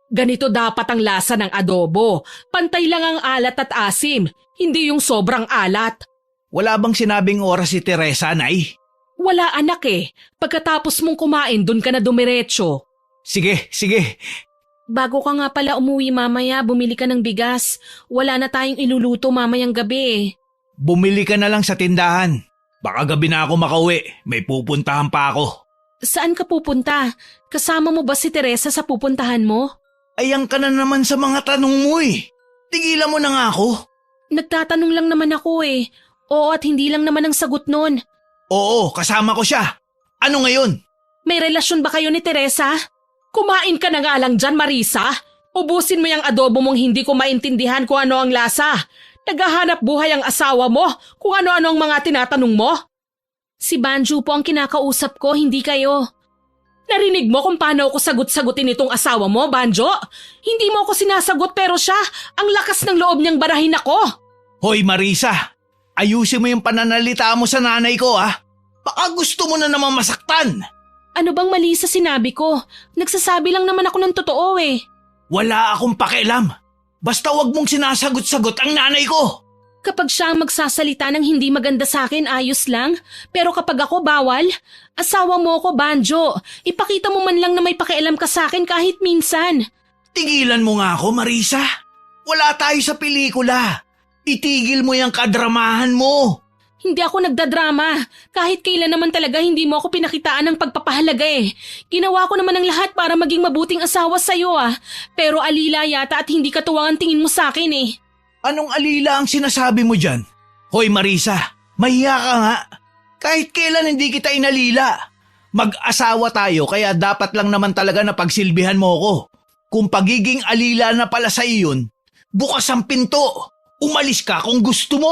Ganito dapat ang lasa ng adobo. Pantay lang ang alat at asim, hindi yung sobrang alat. Wala bang sinabing oras si Teresa, Nay? Wala anak eh. Pagkatapos mong kumain, dun ka na dumiretso. Sige, sige. Bago ka nga pala umuwi mamaya, bumili ka ng bigas. Wala na tayong iluluto mamayang gabi eh. Bumili ka na lang sa tindahan. Baka gabi na ako makauwi. May pupuntahan pa ako. Saan ka pupunta? Kasama mo ba si Teresa sa pupuntahan mo? Ayan ka na naman sa mga tanong mo eh. Tigilan mo na nga ako. Nagtatanong lang naman ako eh. Oo at hindi lang naman ang sagot nun. Oo, kasama ko siya. Ano ngayon? May relasyon ba kayo ni Teresa? Kumain ka na nga lang dyan, Marisa. Ubusin mo yung adobo mong hindi ko maintindihan kung ano ang lasa. Naghahanap buhay ang asawa mo kung ano-ano ang mga tinatanong mo. Si Banjo po ang kinakausap ko, hindi kayo. Narinig mo kung paano ako sagot-sagutin itong asawa mo, Banjo? Hindi mo ako sinasagot pero siya, ang lakas ng loob niyang barahin ako. Hoy Marisa, ayusin mo yung pananalita mo sa nanay ko ha. Baka gusto mo na naman masaktan. Ano bang mali sa sinabi ko? Nagsasabi lang naman ako ng totoo eh. Wala akong pakialam. Basta wag mong sinasagot-sagot ang nanay ko. Kapag siya ang magsasalita ng hindi maganda sa akin, ayos lang. Pero kapag ako bawal, asawa mo ko, Banjo. Ipakita mo man lang na may pakialam ka sa akin kahit minsan. Tigilan mo nga ako, Marisa. Wala tayo sa pelikula. Itigil mo yung kadramahan mo. Hindi ako nagdadrama. Kahit kailan naman talaga hindi mo ako pinakitaan ng pagpapahalaga eh. Ginawa ko naman ang lahat para maging mabuting asawa sa'yo ah. Pero alila yata at hindi katuwang ang tingin mo sa akin eh. Anong alila ang sinasabi mo dyan? Hoy Marisa, mahiya ka nga. Kahit kailan hindi kita inalila. Mag-asawa tayo kaya dapat lang naman talaga na pagsilbihan mo ko. Kung pagiging alila na pala sa iyon, bukas ang pinto. Umalis ka kung gusto mo.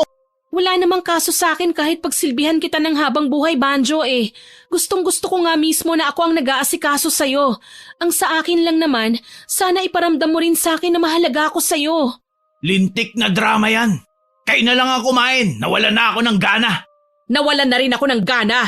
Wala namang kaso sa akin kahit pagsilbihan kita ng habang buhay, Banjo eh. Gustong gusto ko nga mismo na ako ang nag-aasikaso sa'yo. Ang sa akin lang naman, sana iparamdam mo rin sa akin na mahalaga ako sa'yo. Lintik na drama yan. Kain na lang ako kumain. Nawalan na ako ng gana. Nawalan na rin ako ng gana.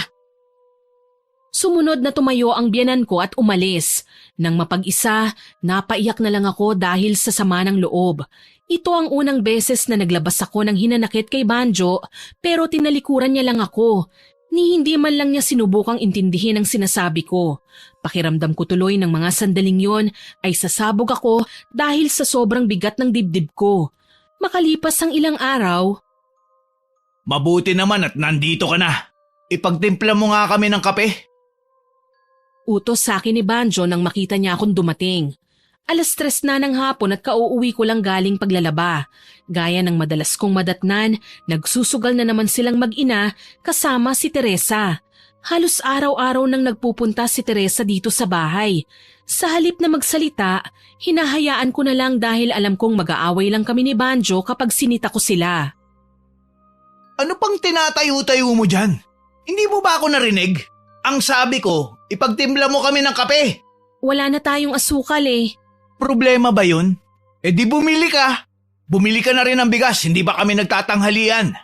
Sumunod na tumayo ang biyanan ko at umalis. Nang mapag-isa, napaiyak na lang ako dahil sa sama ng loob. Ito ang unang beses na naglabas ako ng hinanakit kay Banjo pero tinalikuran niya lang ako. Ni hindi man lang niya sinubukang intindihin ang sinasabi ko. Pakiramdam ko tuloy ng mga sandaling yon ay sasabog ako dahil sa sobrang bigat ng dibdib ko. Makalipas ang ilang araw, Mabuti naman at nandito ka na. Ipagtimpla mo nga kami ng kape. utos sa akin ni Banjo nang makita niya akong dumating. 3:00 na ng hapon at kauuwi ko lang galing paglalaba. Gaya ng madalas kong madatnan, nagsusugal na naman silang mag-ina kasama si Teresa. Halos araw-araw nang nagpupunta si Teresa dito sa bahay. Sa halip na magsalita, hinahayaan ko na lang dahil alam kong mag-aaway lang kami ni Banjo kapag sinita ko sila. Ano pang tinatayo-tayo mo dyan? Hindi mo ba ako narinig? Ang sabi ko, ipagtimpla mo kami ng kape. Wala na tayong asukal eh. Problema ba yun? Eh di bumili ka. Bumili ka na rin ng bigas, hindi ba kami nagtatanghalian?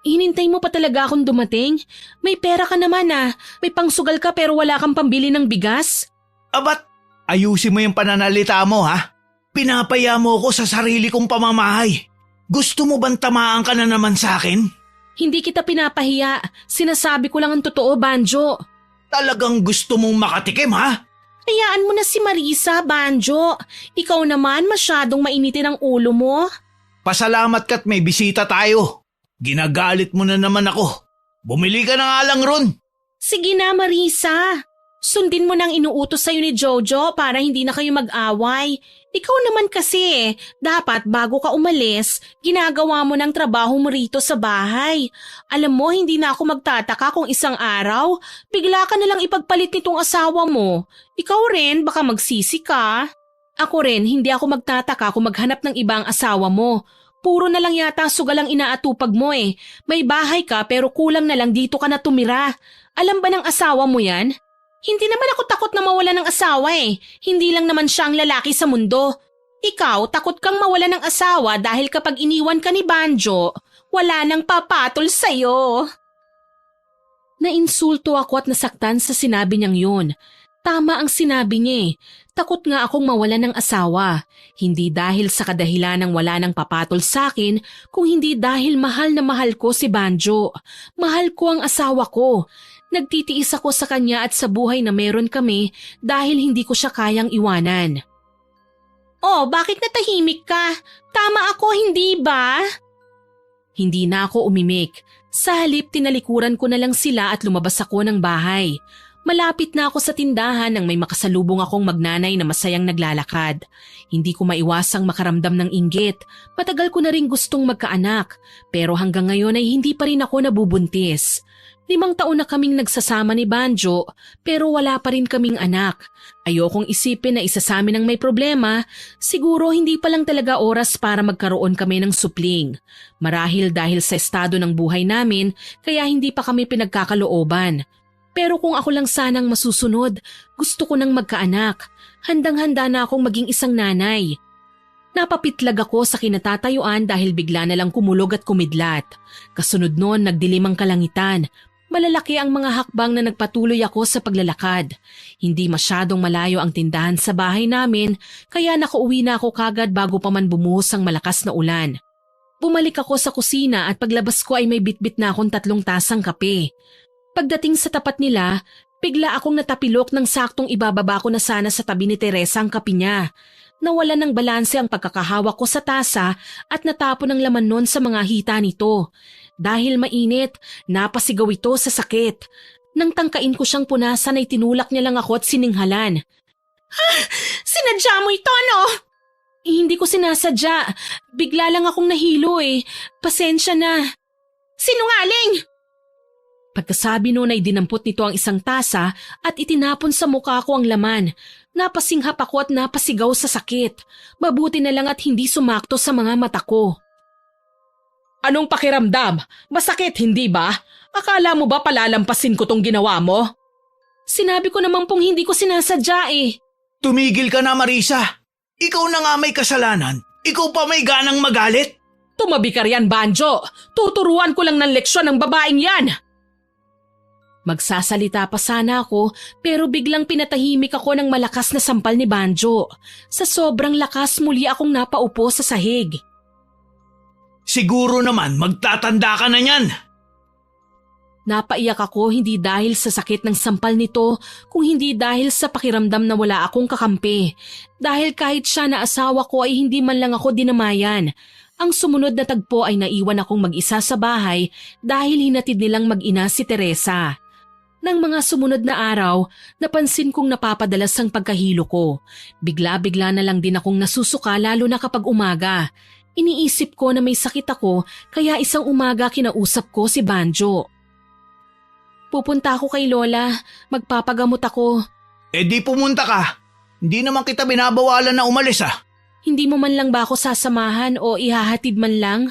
Hinintay mo pa talaga akong dumating? May pera ka naman ah. May pangsugal ka pero wala kang pambili ng bigas? Abat, ayusin mo yung pananalita mo ha? Pinapaya mo ko sa sarili kong pamamahay. Gusto mo bang tamaan ka na naman sa akin? Hindi kita pinapahiya. Sinasabi ko lang ang totoo, Banjo. Talagang gusto mong makatikim ha? Hayaan mo na si Marisa, Banjo. Ikaw naman masyadong mainitin ang ulo mo. Pasalamat ka't may bisita tayo. Ginagalit mo na naman ako. Bumili ka na nga lang ron. Sige na, Marisa. Sundin mo nang inuutos sa'yo ni Jojo para hindi na kayo mag-away. Ikaw naman kasi dapat bago ka umalis, ginagawa mo ng trabaho mo rito sa bahay. Alam mo, hindi na ako magtataka kung isang araw, bigla ka nalang ipagpalit nitong asawa mo. Ikaw rin, baka magsisi ka. Ako rin, hindi ako magtataka kung maghanap ng ibang asawa mo. Puro na lang yata sugal ang inaatupag mo eh. May bahay ka pero kulang na lang dito ka na tumira. Alam ba ng asawa mo yan? Hindi naman ako takot na mawala ng asawa eh. Hindi lang naman siya ang lalaki sa mundo. Ikaw, takot kang mawala ng asawa dahil kapag iniwan ka ni Banjo, wala nang papatol sa'yo. Nainsulto ako at nasaktan sa sinabi niyang yun. Tama ang sinabi niya eh. Takot nga akong mawala ng asawa. Hindi dahil sa kadahilan ng wala nang papatol sa akin, kung hindi dahil mahal na mahal ko si Banjo. Mahal ko ang asawa ko. Nagtitiis ako sa kanya at sa buhay na meron kami dahil hindi ko siya kayang iwanan. Oh, bakit natahimik ka? Tama ako, hindi ba? Hindi na ako umimik. Sa halip, tinalikuran ko na lang sila at lumabas ako ng bahay. Malapit na ako sa tindahan nang may makasalubong akong magnanay na masayang naglalakad. Hindi ko maiwasang makaramdam ng inggit. Matagal ko na rin gustong magkaanak, pero hanggang ngayon ay hindi pa rin ako nabubuntis. 5 taon na kaming nagsasama ni Banjo, pero wala pa rin kaming anak. Ayokong isipin na isa sa amin ang may problema, siguro hindi pa lang talaga oras para magkaroon kami ng supling. Marahil dahil sa estado ng buhay namin, kaya hindi pa kami pinagkakalooban. Pero kung ako lang sanang masusunod, gusto ko nang magkaanak. Handang-handa na akong maging isang nanay. Napapitlag ako sa kinatatayuan dahil bigla na lang kumulog at kumidlat. Kasunod noon, nagdilim ang kalangitan. Malalaki ang mga hakbang na nagpatuloy ako sa paglalakad. Hindi masyadong malayo ang tindahan sa bahay namin, kaya nakauwi na ako kagad bago pa man bumuhos ang malakas na ulan. Bumalik ako sa kusina at paglabas ko ay may bitbit na akong 3 tasang kape. Pagdating sa tapat nila, bigla akong natapilok ng saktong ibababa ko na sana sa tabi ni Teresa ang kape niya. Nawala ng balanse ang pagkakahawak ko sa tasa at natapon ang laman nun sa mga hita nito. Dahil mainit, napasigaw ito sa sakit. Nang tangkain ko siyang punasan ay tinulak niya lang ako at sininghalan. Sinadya mo ito, no? Hindi ko sinasadya. Bigla lang akong nahilo eh. Pasensya na. Sinungaling! Pagkasabi noon ay dinampot nito ang isang tasa at itinapon sa mukha ko ang laman. Napasinghap ako at napasigaw sa sakit. Mabuti na lang at hindi sumakto sa mga mata ko. Anong pakiramdam? Masakit, hindi ba? Akala mo ba palalampasin ko tong ginawa mo? Sinabi ko naman pong hindi ko sinasadya eh. Tumigil ka na, Marisa. Ikaw na nga may kasalanan. Ikaw pa may ganang magalit. Tumabi ka riyan, Banjo. Tuturuan ko lang ng leksyon ng babaeng yan. Magsasalita pa sana ako pero biglang pinatahimik ako ng malakas na sampal ni Banjo. Sa sobrang lakas muli akong napaupo sa sahig. Siguro naman magtatanda ka na niyan. Napaiyak ako hindi dahil sa sakit ng sampal nito, kung hindi dahil sa pakiramdam na wala akong kakampi. Dahil kahit siya na asawa ko ay hindi man lang ako dinamayan. Ang sumunod na tagpo ay naiwan akong mag-isa sa bahay dahil hinatid nilang mag-ina si Teresa. Nang mga sumunod na araw, napansin kong napapadalas ang pagkahilo ko. Bigla-bigla na lang din akong nasusuka lalo na kapag umaga. Iniisip ko na may sakit ako kaya isang umaga kinausap ko si Banjo. Pupunta ako kay Lola. Magpapagamot ako. Eh di pumunta ka. Hindi naman kita binabawalan na umalis ah. Hindi mo man lang ba ako sasamahan o ihahatid man lang?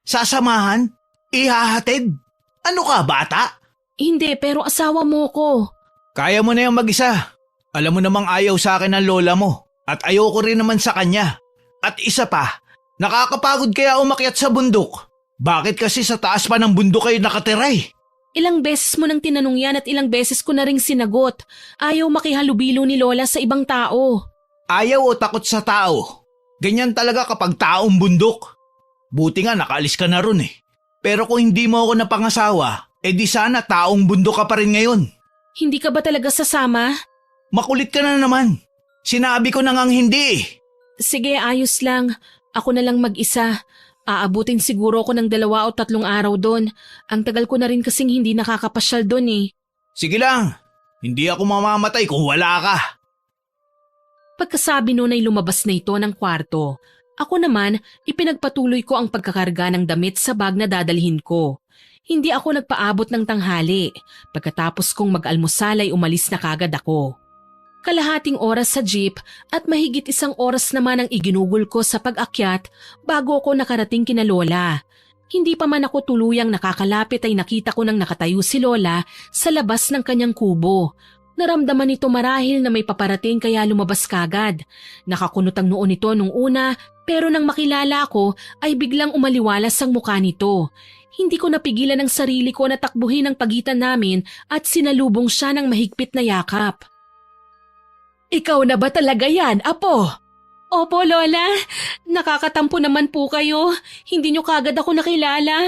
Sasamahan? Ihahatid? Ano ka, bata? Hindi, pero asawa mo ko. Kaya mo na yung mag-isa. Alam mo namang ayaw sa akin ng lola mo. At ayoko rin naman sa kanya. At isa pa, nakakapagod kaya umakyat sa bundok. Bakit kasi sa taas pa ng bundok kayo nakatiray? Ilang beses mo nang tinanong yan at ilang beses ko na ring sinagot. Ayaw makihalubilo ni Lola sa ibang tao. Ayaw o takot sa tao. Ganyan talaga kapag taong bundok. Buti nga nakaalis ka na ron eh. Pero kung hindi mo ako napangasawa, di sana taong bundok ka pa rin ngayon. Hindi ka ba talaga sasama? Makulit ka na naman. Sinabi ko na ngang hindi eh. Sige, ayos lang. Ako na lang mag-isa. Aabutin siguro ako ng 2 o 3 araw doon. Ang tagal ko na rin kasing hindi nakakapasyal doon eh. Sige lang. Hindi ako mamamatay kung wala ka. Pagkasabi noon ay lumabas na ito ng kwarto. Ako naman, ipinagpatuloy ko ang pagkakarga ng damit sa bag na dadalhin ko. Hindi ako nagpaabot ng tanghali. Pagkatapos kong mag-almusal ay umalis na kagad ako. Kalahating oras sa jeep at mahigit 1 oras naman ang iginugol ko sa pag-akyat bago ako nakarating kina Lola. Hindi pa man ako tuluyang nakakalapit ay nakita ko nang nakatayo si Lola sa labas ng kanyang kubo. Naramdaman nito marahil na may paparating kaya lumabas kagad. Nakakunot ang noo nito nung una pero nang makilala ko ay biglang umaliwalas ang mukha nito. Hindi ko napigilan ang sarili ko na takbuhin ang pagitan namin at sinalubong siya ng mahigpit na yakap. Ikaw na ba talaga yan, Apo? Opo, Lola. Nakakatampo naman po kayo. Hindi niyo kagad ako nakilala.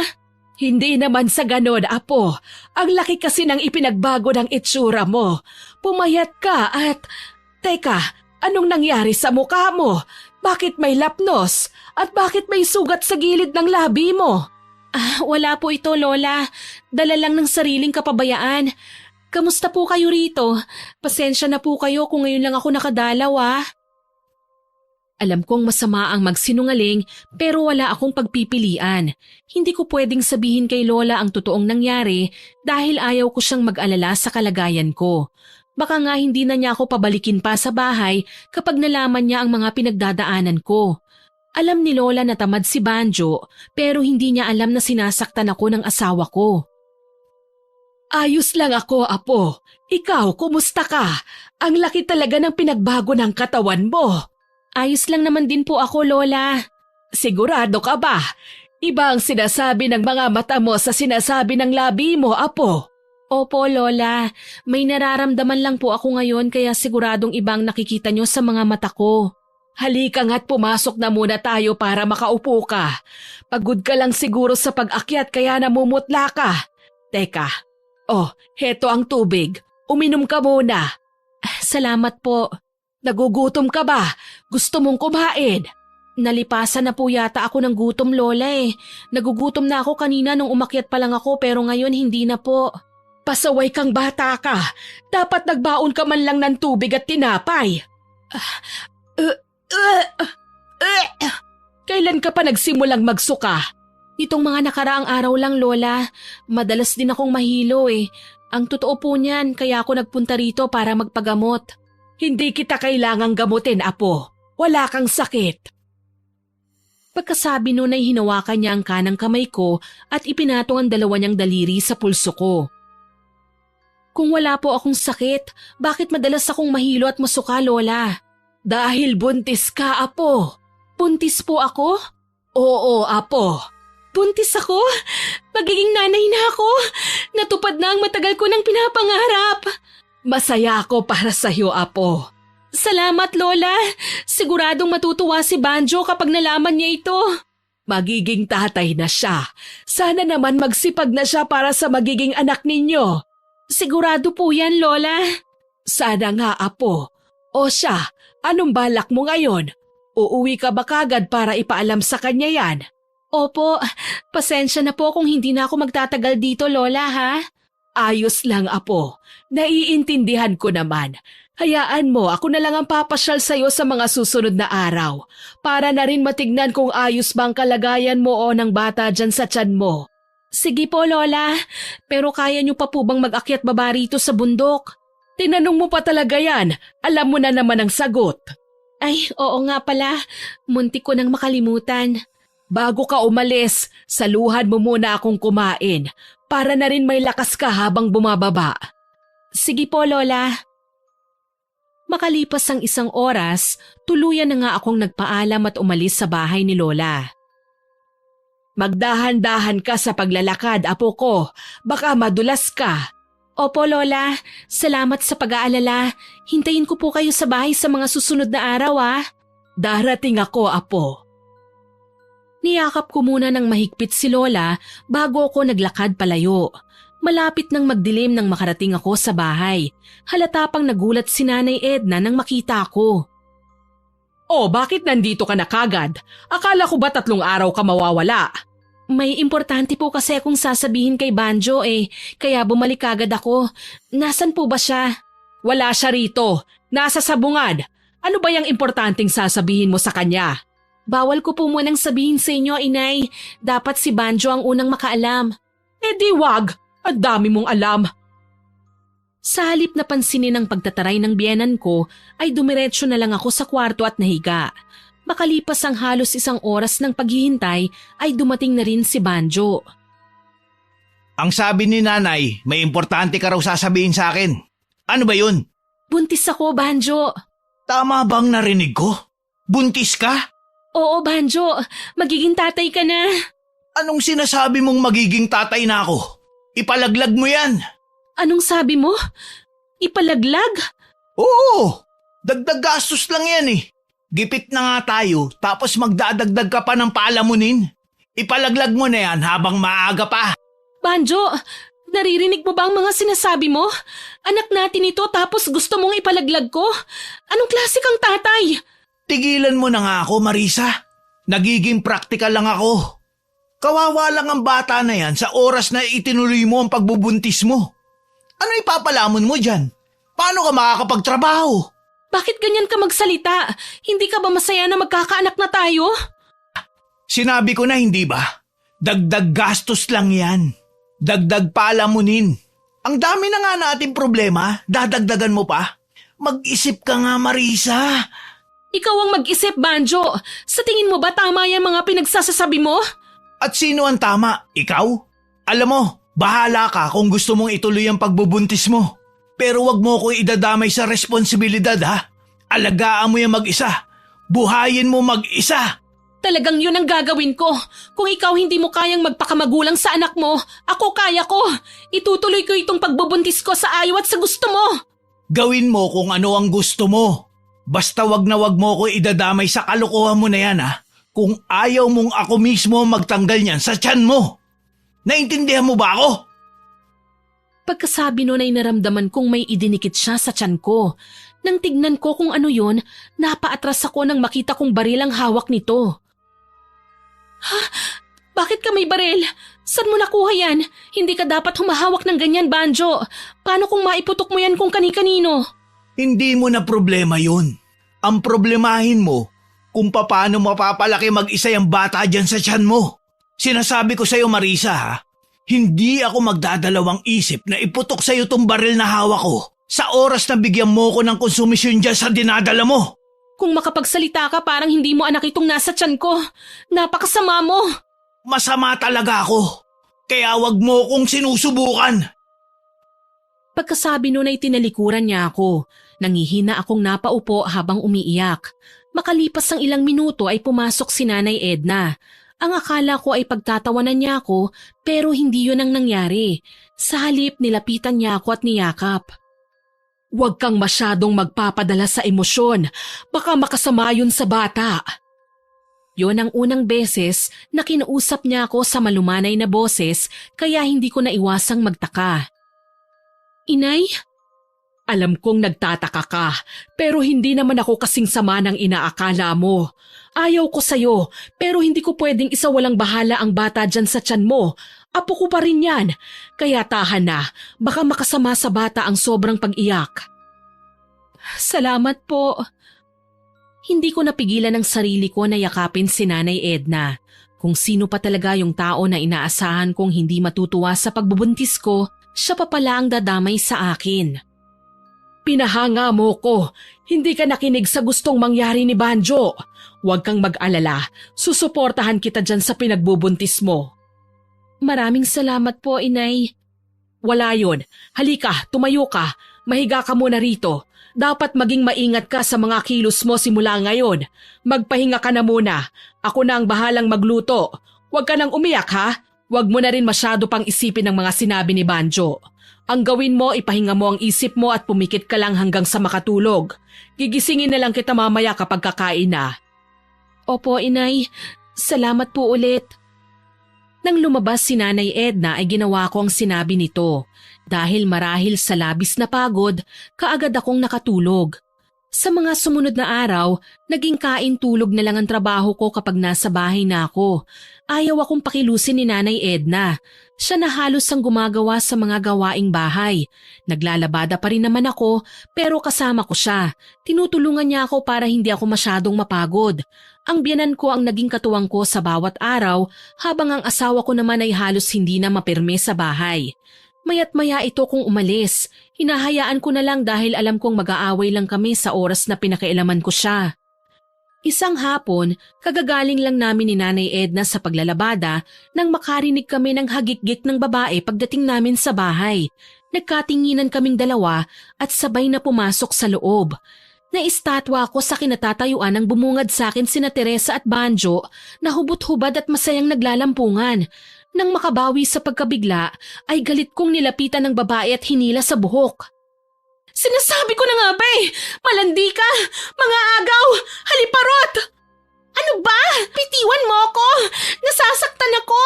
Hindi naman sa ganon, Apo. Ang laki kasi ng ipinagbago ng itsura mo. Pumayat ka at... Teka, anong nangyari sa mukha mo? Bakit may lapnos? At bakit may sugat sa gilid ng labi mo? Wala po ito, Lola. Dala lang ng sariling kapabayaan. Kamusta po kayo rito? Pasensya na po kayo kung ngayon lang ako nakadalaw Alam kong masama ang magsinungaling pero wala akong pagpipilian. Hindi ko pwedeng sabihin kay Lola ang totoong nangyari dahil ayaw ko siyang mag-alala sa kalagayan ko. Baka nga hindi na niya ako pabalikin pa sa bahay kapag nalaman niya ang mga pinagdadaanan ko. Alam ni Lola na tamad si Banjo pero hindi niya alam na sinasaktan ako ng asawa ko. Ayos lang ako, Apo. Ikaw, kumusta ka? Ang laki talaga ng pinagbago ng katawan mo. Ayos lang naman din po ako, Lola. Sigurado ka ba? Iba ang sinasabi ng mga mata mo sa sinasabi ng labi mo, Apo. Opo, Lola. May nararamdaman lang po ako ngayon kaya siguradong ibang nakikita nyo sa mga mata ko. Halika nga't pumasok na muna tayo para makaupo ka. Pagod ka lang siguro sa pag-akyat kaya namumutla ka. Teka, heto ang tubig. Uminom ka muna. Salamat po. Nagugutom ka ba? Gusto mong kumain? Nalipasan na po yata ako ng gutom, Lola eh. Nagugutom na ako kanina nung umakyat pa lang ako pero ngayon hindi na po. Pasaway kang bata ka. Dapat nagbaon ka man lang ng tubig at tinapay. Kailan ka pa nagsimulang magsuka? Nitong mga nakaraang araw lang, Lola. Madalas din akong mahilo eh. Ang totoo po niyan, kaya ako nagpunta rito para magpagamot. Hindi kita kailangang gamutin, Apo. Wala kang sakit. Pagkasabi nun ay hinawakan niya ang kanang kamay ko at ipinatong ang dalawa niyang daliri sa pulso ko. Kung wala po akong sakit, bakit madalas akong mahilo at masuka, Lola? Dahil buntis ka, Apo. Buntis po ako? Oo, Apo. Buntis ako? Magiging nanay na ako? Natupad na ang matagal ko nang pinapangarap. Masaya ako para sa'yo, Apo. Salamat, Lola. Siguradong matutuwa si Banjo kapag nalaman niya ito. Magiging tatay na siya. Sana naman magsipag na siya para sa magiging anak ninyo. Sigurado po yan, Lola. Sana nga, Apo. O siya, anong balak mo ngayon? Uuwi ka ba kagad para ipaalam sa kanya yan? Opo, pasensya na po kung hindi na ako magtatagal dito, Lola, ha? Ayos lang, Apo. Naiintindihan ko naman. Hayaan mo, ako na lang ang papasyal sa'yo sa mga susunod na araw para na rin matignan kung ayos bang kalagayan mo o ng bata dyan sa tiyan mo. Sige po, Lola. Pero kaya niyo pa po bang mag-akyat baba rito sa bundok? Tinanong mo pa talaga yan. Alam mo na naman ang sagot. Ay, oo nga pala. Muntik ko nang makalimutan. Bago ka umalis, saluhan mo muna akong kumain para na rin may lakas ka habang bumababa. Sige po, Lola. Makalipas ang isang oras, tuluyan na nga akong nagpaalam at umalis sa bahay ni Lola. Magdahan-dahan ka sa paglalakad, Apo ko. Baka madulas ka. Opo, Lola. Salamat sa pag-aalala. Hintayin ko po kayo sa bahay sa mga susunod na araw, ah. Darating ako, Apo. Niyakap ko muna ng mahigpit si Lola bago ako naglakad palayo. Malapit nang magdilim nang makarating ako sa bahay. Halata pang nagulat si Nanay Edna nang makita ako. Oh, bakit nandito ka na kagad? Akala ko ba 3 araw ka mawawala? May importante po kasi akong sasabihin kay Banjo kaya bumalik agad ako. Nasaan po ba siya? Wala siya rito. Nasa sabungan. Ano ba yung importanteng sasabihin mo sa kanya? Bawal ko po munang sabihin sa inyo, Inay. Dapat si Banjo ang unang makaalam. Di wag. Ang dami mong alam. Sa halip na pansinin ang pagtataray ng biyenan ko, ay dumiretso na lang ako sa kwarto at nahiga. Makalipas ang halos 1 oras ng paghihintay, ay dumating na rin si Banjo. Ang sabi ni Nanay, may importante ka raw sasabihin sa akin. Ano ba yun? Buntis ako, Banjo. Tama bang narinig ko? Buntis ka? Oo, Banjo. Magiging tatay ka na. Anong sinasabi mong magiging tatay na ako? Ipalaglag mo yan. Anong sabi mo? Ipalaglag? Oo, dagdag gastos lang yan eh. Gipit na nga tayo tapos magdadagdag ka pa ng paalamunin. Ipalaglag mo na yan habang maaga pa. Banjo, naririnig mo ba ang mga sinasabi mo? Anak natin ito tapos gusto mong ipalaglag ko? Anong klase kang tatay? Tigilan mo na nga ako, Marisa. Nagiging practical lang ako. Kawawa lang ang bata na yan sa oras na itinuloy mo ang pagbubuntis mo. Ano ipapalamon mo dyan? Paano ka makakapagtrabaho? Bakit ganyan ka magsalita? Hindi ka ba masaya na magkakaanak na tayo? Sinabi ko na hindi ba? Dagdag gastos lang yan. Dagdag palamunin. Ang dami na nga nating problema, dadagdagan mo pa. Mag-isip ka nga, Marisa. Ikaw ang mag-isip, Banjo. Sa tingin mo ba tama yung mga pinagsasasabi mo? At sino ang tama? Ikaw? Alam mo, bahala ka kung gusto mong ituloy ang pagbubuntis mo. Pero wag mo ko idadamay sa responsibilidad ha. Alagaan mo yung mag-isa. Buhayin mo mag-isa. Talagang yun ang gagawin ko. Kung ikaw hindi mo kayang magpakamagulang sa anak mo, ako kaya ko. Itutuloy ko itong pagbubuntis ko sa ayaw at sa gusto mo. Gawin mo kung ano ang gusto mo. Basta wag na wag mo ko idadamay sa kalokohan mo na yan ha. Kung ayaw mong ako mismo magtanggal niyan sa tiyan mo. Naintindihan mo ba ako? Pagkasabi nun ay naramdaman kong may idinikit siya sa tiyan ko. Nang tignan ko kung ano yon, napaatras ako nang makita kong baril ang hawak nito. Ha? Bakit ka may baril? Saan mo nakuha yan? Hindi ka dapat humahawak ng ganyan, Banjo. Paano kung maiputok mo yan kung kani-kanino? Hindi mo na problema yun. Ang problemahin mo kung paano mapapalaki mag-isa yung bata dyan sa tiyan mo. Sinasabi ko sa'yo, Marisa ha, hindi ako magdadalawang isip na iputok sa'yo tong baril na hawak ko sa oras na bigyan mo ko ng konsumisyon dyan sa dinadala mo. Kung makapagsalita ka parang hindi mo anak itong nasa tiyan ko. Napakasama mo. Masama talaga ako. Kaya wag mo kong sinusubukan. Pagkasabi nun ay tinalikuran niya ako. Nangihina akong napaupo habang umiiyak. Makalipas ang ilang minuto ay pumasok si Nanay Edna. Ang akala ko ay pagtatawanan niya ako pero hindi yun ang nangyari. Sa halip nilapitan niya ako at niyakap. Huwag kang masyadong magpapadala sa emosyon. Baka makasama yun sa bata. Yon ang unang beses na kinausap niya ako sa malumanay na boses kaya hindi ko naiwasang magtaka. Inay? Alam kong nagtataka ka, pero hindi naman ako kasing sama ng inaakala mo. Ayaw ko sa'yo, pero hindi ko pwedeng isawalang bahala ang bata dyan sa tiyan mo. Apo ko pa rin yan, kaya tahan na, baka makasama sa bata ang sobrang pag-iyak. Salamat po. Hindi ko napigilan ang sarili ko na yakapin si Nanay Edna. Kung sino pa talaga yung tao na inaasahan kong hindi matutuwa sa pagbubuntis ko, siya pa pala ang dadamay sa akin. Pinahanga mo ko. Hindi ka nakinig sa gustong mangyari ni Banjo. Huwag kang mag-alala. Susuportahan kita dyan sa pinagbubuntis mo. Maraming salamat po, Inay. Wala yun. Halika, tumayo ka. Mahiga ka muna rito. Dapat maging maingat ka sa mga kilos mo simula ngayon. Magpahinga ka na muna. Ako na ang bahalang magluto. Huwag ka nang umiyak ha. Huwag mo na rin masyado pang isipin ang mga sinabi ni Banjo. Ang gawin mo, ipahinga mo ang isip mo at pumikit ka lang hanggang sa makatulog. Gigisingin na lang kita mamaya kapag kakain na. Opo, Inay. Salamat po ulit. Nang lumabas si Nanay Edna ay ginawa ko ang sinabi nito. Dahil marahil sa labis na pagod, kaagad akong nakatulog. Sa mga sumunod na araw, naging kain-tulog na lang ang trabaho ko kapag nasa bahay na ako. Ayaw akong pakilusin ni Nanay Edna. Siya na halos ang gumagawa sa mga gawaing bahay. Naglalabada pa rin naman ako pero kasama ko siya. Tinutulungan niya ako para hindi ako masyadong mapagod. Ang biyanan ko ang naging katuwang ko sa bawat araw habang ang asawa ko naman ay halos hindi na mapirme sa bahay. Maya't maya ito kung umalis. Hinahayaan ko na lang dahil alam kong mag-aaway lang kami sa oras na pinakailaman ko siya. Isang hapon, kagagaling lang namin ni Nanay Edna sa paglalabada nang makarinig kami ng hagik-gik ng babae pagdating namin sa bahay. Nagkatinginan kaming dalawa at sabay na pumasok sa loob. Naistatwa ako sa kinatatayuan ng bumungad sa akin sina Teresa at Banjo na hubot-hubad at masayang naglalampungan. Nang makabawi sa pagkabigla, ay galit kong nilapitan ng babae at hinila sa buhok. Sinasabi ko na nga ba malandi ka, mga agaw, haliparot! Ano ba? Bitiwan mo ako! Nasasaktan ako!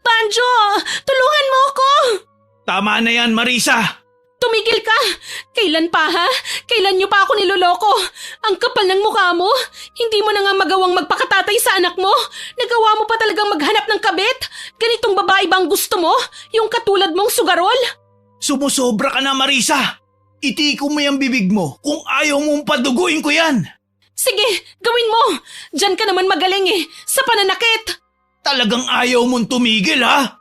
Banjo, tulungan mo ako! Tama na yan, Marisa! Tumigil ka! Kailan pa ha? Kailan niyo pa ako niloloko? Ang kapal ng mukha mo! Hindi mo na nga magawang magpakatatay sa anak mo! Nagawa mo pa talagang maghanap ng kabit? Ganitong babae bang gusto mo? Yung katulad mong sugarol? Sumusobra ka na, Marisa! Itiko mo yung bibig mo kung ayaw mong paduguin ko yan! Sige, gawin mo! Diyan ka naman magaling sa pananakit! Talagang ayaw mong tumigil, ha?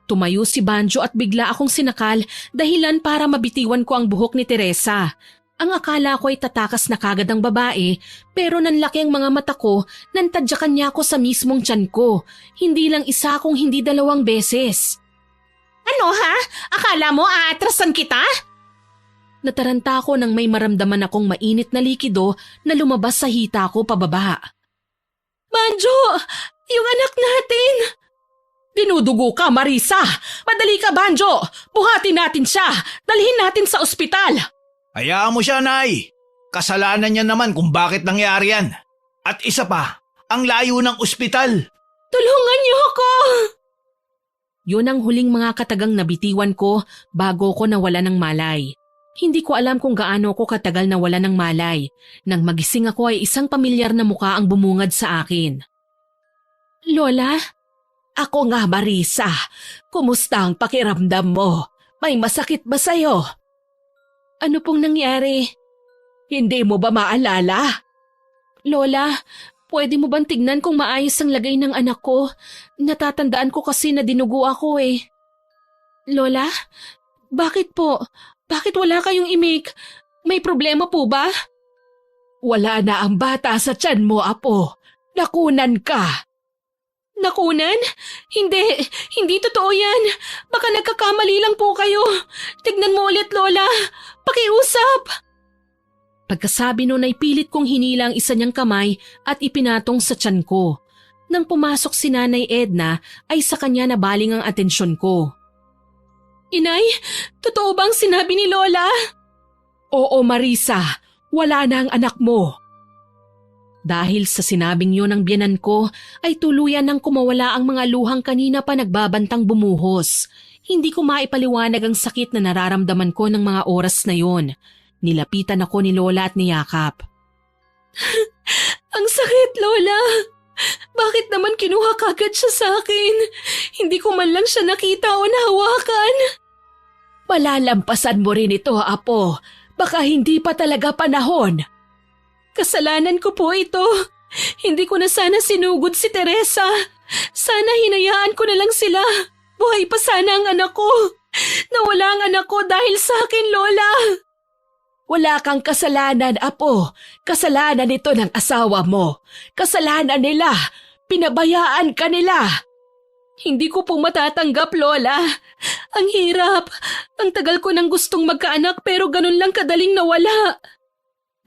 Tumayo si Banjo at bigla akong sinakal dahilan para mabitiwan ko ang buhok ni Teresa. Ang akala ko ay tatakas na kagad ang babae pero nanlaki ang mga mata ko nang tadyakan niya ako sa mismong tiyan ko. Hindi lang isa kung hindi dalawang beses. Ano ha? Akala mo aatrasan kita? Nataranta ako nang may maramdaman akong mainit na likido na lumabas sa hita ko pababa. Banjo! Yung anak natin! Dinudugo ka, Marisa! Madali ka, Banjo! Buhatin natin siya! Dalhin natin sa ospital! Hayaan mo siya, Nay! Kasalanan niya naman kung bakit nangyari yan. At isa pa, ang layo ng ospital. Tulungan niyo ako! Yun ang huling mga katagang nabitiwan ko bago ko nawala ng malay. Hindi ko alam kung gaano ko katagal nawala ng malay. Nang magising ako ay isang pamilyar na mukha ang bumungad sa akin. Lola? Ako nga, Marisa. Kumusta ang pakiramdam mo? May masakit ba sa'yo? Ano pong nangyari? Hindi mo ba maalala? Lola, pwede mo bang tignan kung maayos ang lagay ng anak ko? Natatandaan ko kasi na dinugo ako eh. Lola? Bakit po? Bakit wala kayong imik? May problema po ba? Wala na ang bata sa tiyan mo, Apo. Nakunan ka. Nakunan? Hindi totoo yan. Baka nagkakamali lang po kayo. Tignan mo ulit, Lola. Pakiusap. Pagkasabi nun ay pilit kong hinila ang isa niyang kamay at ipinatong sa tiyan ko. Nang pumasok si Nanay Edna ay sa kanya nabaling ang atensyon ko. Inay, totoo bang sinabi ni Lola? Oo, Marisa. Wala na ang anak mo. Dahil sa sinabing yun ng biyanan ko ay tuluyan nang kumawala ang mga luhang kanina pa nagbabantang bumuhos. Hindi ko maipaliwanag ang sakit na nararamdaman ko ng mga oras na yon. Nilapitan ako ni Lola at niyakap. Ang sakit, Lola! Bakit naman kinuha kagad siya sa akin? Hindi ko man lang siya nakita o nahawakan. Malalampasan mo rin ito, Apo. Baka hindi pa talaga panahon. Kasalanan ko po ito. Hindi ko na sana sinugod si Teresa. Sana hinayaan ko na lang sila. Buhay pa sana ang anak ko. Nawala ang anak ko dahil sa akin, Lola. Wala kang kasalanan, Apo. Kasalanan ito ng asawa mo. Kasalanan nila. Pinabayaan ka nila. Hindi ko po matatanggap, Lola. Ang hirap. Ang tagal ko nang gustong magkaanak pero ganun lang kadaling nawala.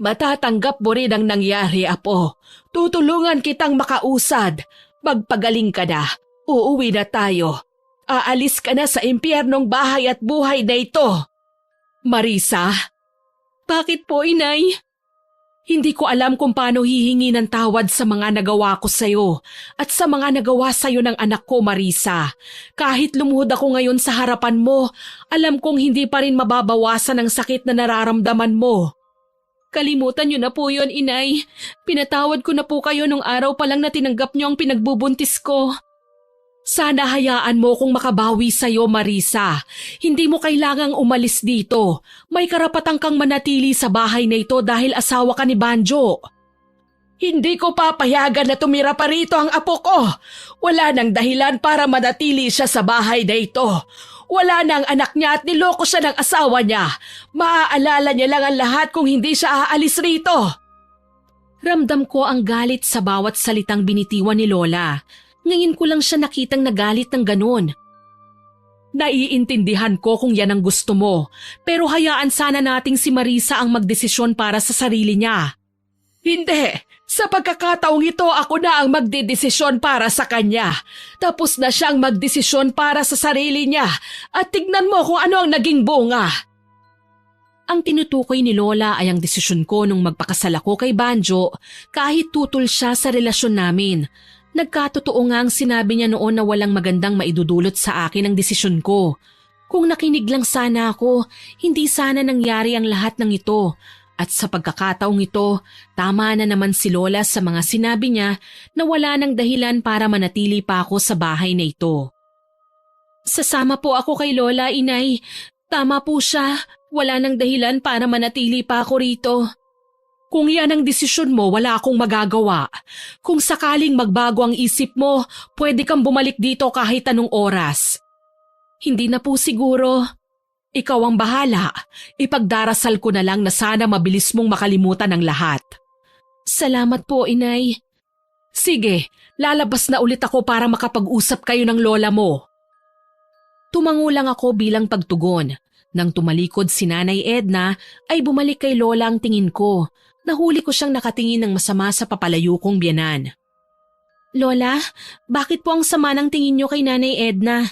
Matatanggap mo rin ang nangyari, Apo. Tutulungan kitang makausad. Magpagaling ka na. Uuwi na tayo. Aalis ka na sa impyernong bahay at buhay na ito. Marisa? Bakit po, Inay? Hindi ko alam kung paano hihingi ng tawad sa mga nagawa ko sa'yo at sa mga nagawa sa'yo ng anak ko, Marisa. Kahit lumuhod ako ngayon sa harapan mo, alam kong hindi pa rin mababawasan ang sakit na nararamdaman mo. Kalimutan niyo na po yun, Inay. Pinatawad ko na po kayo nung araw pa lang na tinanggap niyo ang pinagbubuntis ko. Sana hayaan mo kung makabawi sa'yo, Marisa. Hindi mo kailangang umalis dito. May karapatan kang manatili sa bahay na ito dahil asawa ka ni Banjo. Hindi ko papayagan na tumira pa rito ang apo ko. Wala nang dahilan para manatili siya sa bahay na ito. Wala nang anak niya at niloko siya ng asawa niya. Maaalala niya lang ang lahat kung hindi siya aalis rito. Ramdam ko ang galit sa bawat salitang binitiwan ni Lola. Ngayon ko lang siya nakitang nagalit ng ganun. Naiintindihan ko kung yan ang gusto mo, pero hayaan sana nating si Marisa ang magdesisyon para sa sarili niya. Hindi! Sa pagkakataong ito ako na ang magdedesisyon para sa kanya. Tapos na siyang magdesisyon para sa sarili niya at tignan mo kung ano ang naging bunga. Ang tinutukoy ni Lola ay ang desisyon ko nung magpakasal ako kay Banjo kahit tutol siya sa relasyon namin. Nagkatotoo nga ang sinabi niya noon na walang magandang maidudulot sa akin ang desisyon ko. Kung nakinig lang sana ako, hindi sana nangyari ang lahat ng ito. At sa pagkakataong ito, tama na naman si Lola sa mga sinabi niya na wala nang dahilan para manatili pa ako sa bahay na ito. Sasama po ako kay Lola, Inay. Tama po siya. Wala nang dahilan para manatili pa ako rito. Kung yan ang desisyon mo, wala akong magagawa. Kung sakaling magbago ang isip mo, pwede kang bumalik dito kahit anong oras. Hindi na po siguro. Ikaw ang bahala. Ipagdarasal ko na lang na sana mabilis mong makalimutan ang lahat. Salamat po, Inay. Sige, lalabas na ulit ako para makapag-usap kayo ng lola mo. Tumango lang ako bilang pagtugon. Nang tumalikod si Nanay Edna, ay bumalik kay Lola ang tingin ko. Nahuli ko siyang nakatingin ng masama sa papalayo kong biyanan. Lola, bakit po ang sama ng tingin niyo kay Nanay Edna?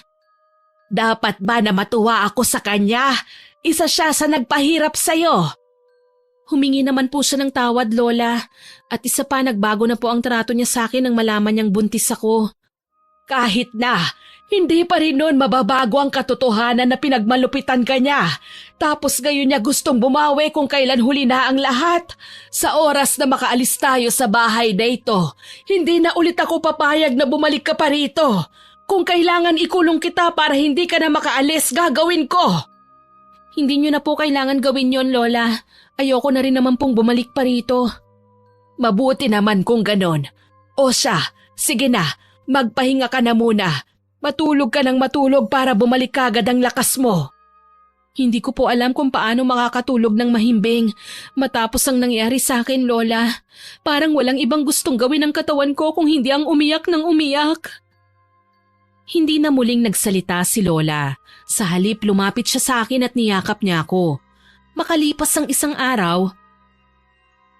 Dapat ba na matuwa ako sa kanya? Isa siya sa nagpahirap sa'yo. Humingi naman po siya ng tawad, Lola. At isa pa, nagbago na po ang trato niya sa akin nang malaman niyang buntis ako. Kahit na, hindi pa rin noon mababago ang katotohanan na pinagmalupitan ka niya. Tapos ngayon niya gustong bumawi kung kailan huli na ang lahat. Sa oras na makaalis tayo sa bahay na ito, hindi na ulit ako papayag na bumalik ka pa rito. Kung kailangan ikulong kita para hindi ka na makaalis, gagawin ko. Hindi niyo na po kailangan gawin yon, Lola. Ayoko na rin naman pong bumalik pa rito. Mabuti naman kung ganon. O siya, sige na, magpahinga ka na muna. Matulog ka ng matulog para bumalik kagad ang lakas mo. Hindi ko po alam kung paano makakatulog ng mahimbing matapos ang nangyari sa akin, Lola. Parang walang ibang gustong gawin ng katawan ko kung hindi ang umiyak ng umiyak. Hindi na muling nagsalita si Lola. Sa halip lumapit siya sa akin at niyakap niya ako. Makalipas ang isang araw,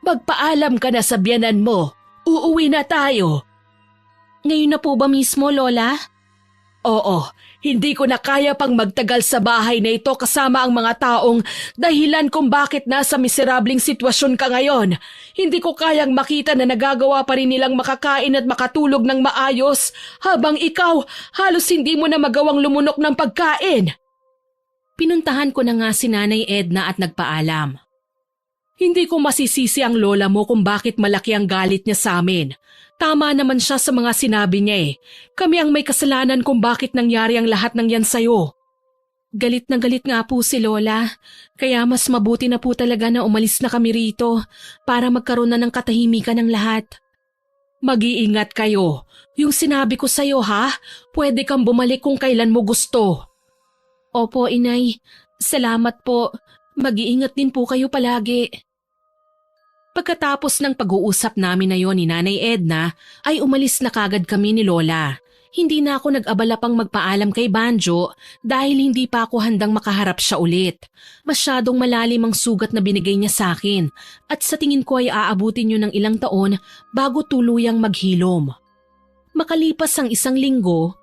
magpaalam ka na sa biyanan mo. Uuwi na tayo. Ngayon na po ba mismo, Lola? Oo, hindi ko na kaya pang magtagal sa bahay na ito kasama ang mga taong dahilan kung bakit nasa miserabling sitwasyon ka ngayon. Hindi ko kayang makita na nagagawa pa rin nilang makakain at makatulog ng maayos habang ikaw halos hindi mo na magawang lumunok ng pagkain. Pinuntahan ko na nga si Nanay Edna at nagpaalam. Hindi ko masisisi ang lola mo kung bakit malaki ang galit niya sa amin. Tama naman siya sa mga sinabi niya eh. Kami ang may kasalanan kung bakit nangyari ang lahat ng yan sa'yo. Galit na galit nga po si Lola. Kaya mas mabuti na po talaga na umalis na kami rito para magkaroon na ng katahimikan ng lahat. Mag-iingat kayo. Yung sinabi ko sa'yo ha, pwede kang bumalik kung kailan mo gusto. Opo, Inay. Salamat po. Mag-iingat din po kayo palagi. Pagkatapos ng pag-uusap namin na yon ni Nanay Edna, ay umalis na kagad kami ni Lola. Hindi na ako nag-abala pang magpaalam kay Banjo dahil hindi pa ako handang makaharap siya ulit. Masyadong malalim ang sugat na binigay niya sa akin at sa tingin ko ay aabutin yun ng ilang taon bago tuluyang maghilom. Makalipas ang isang linggo,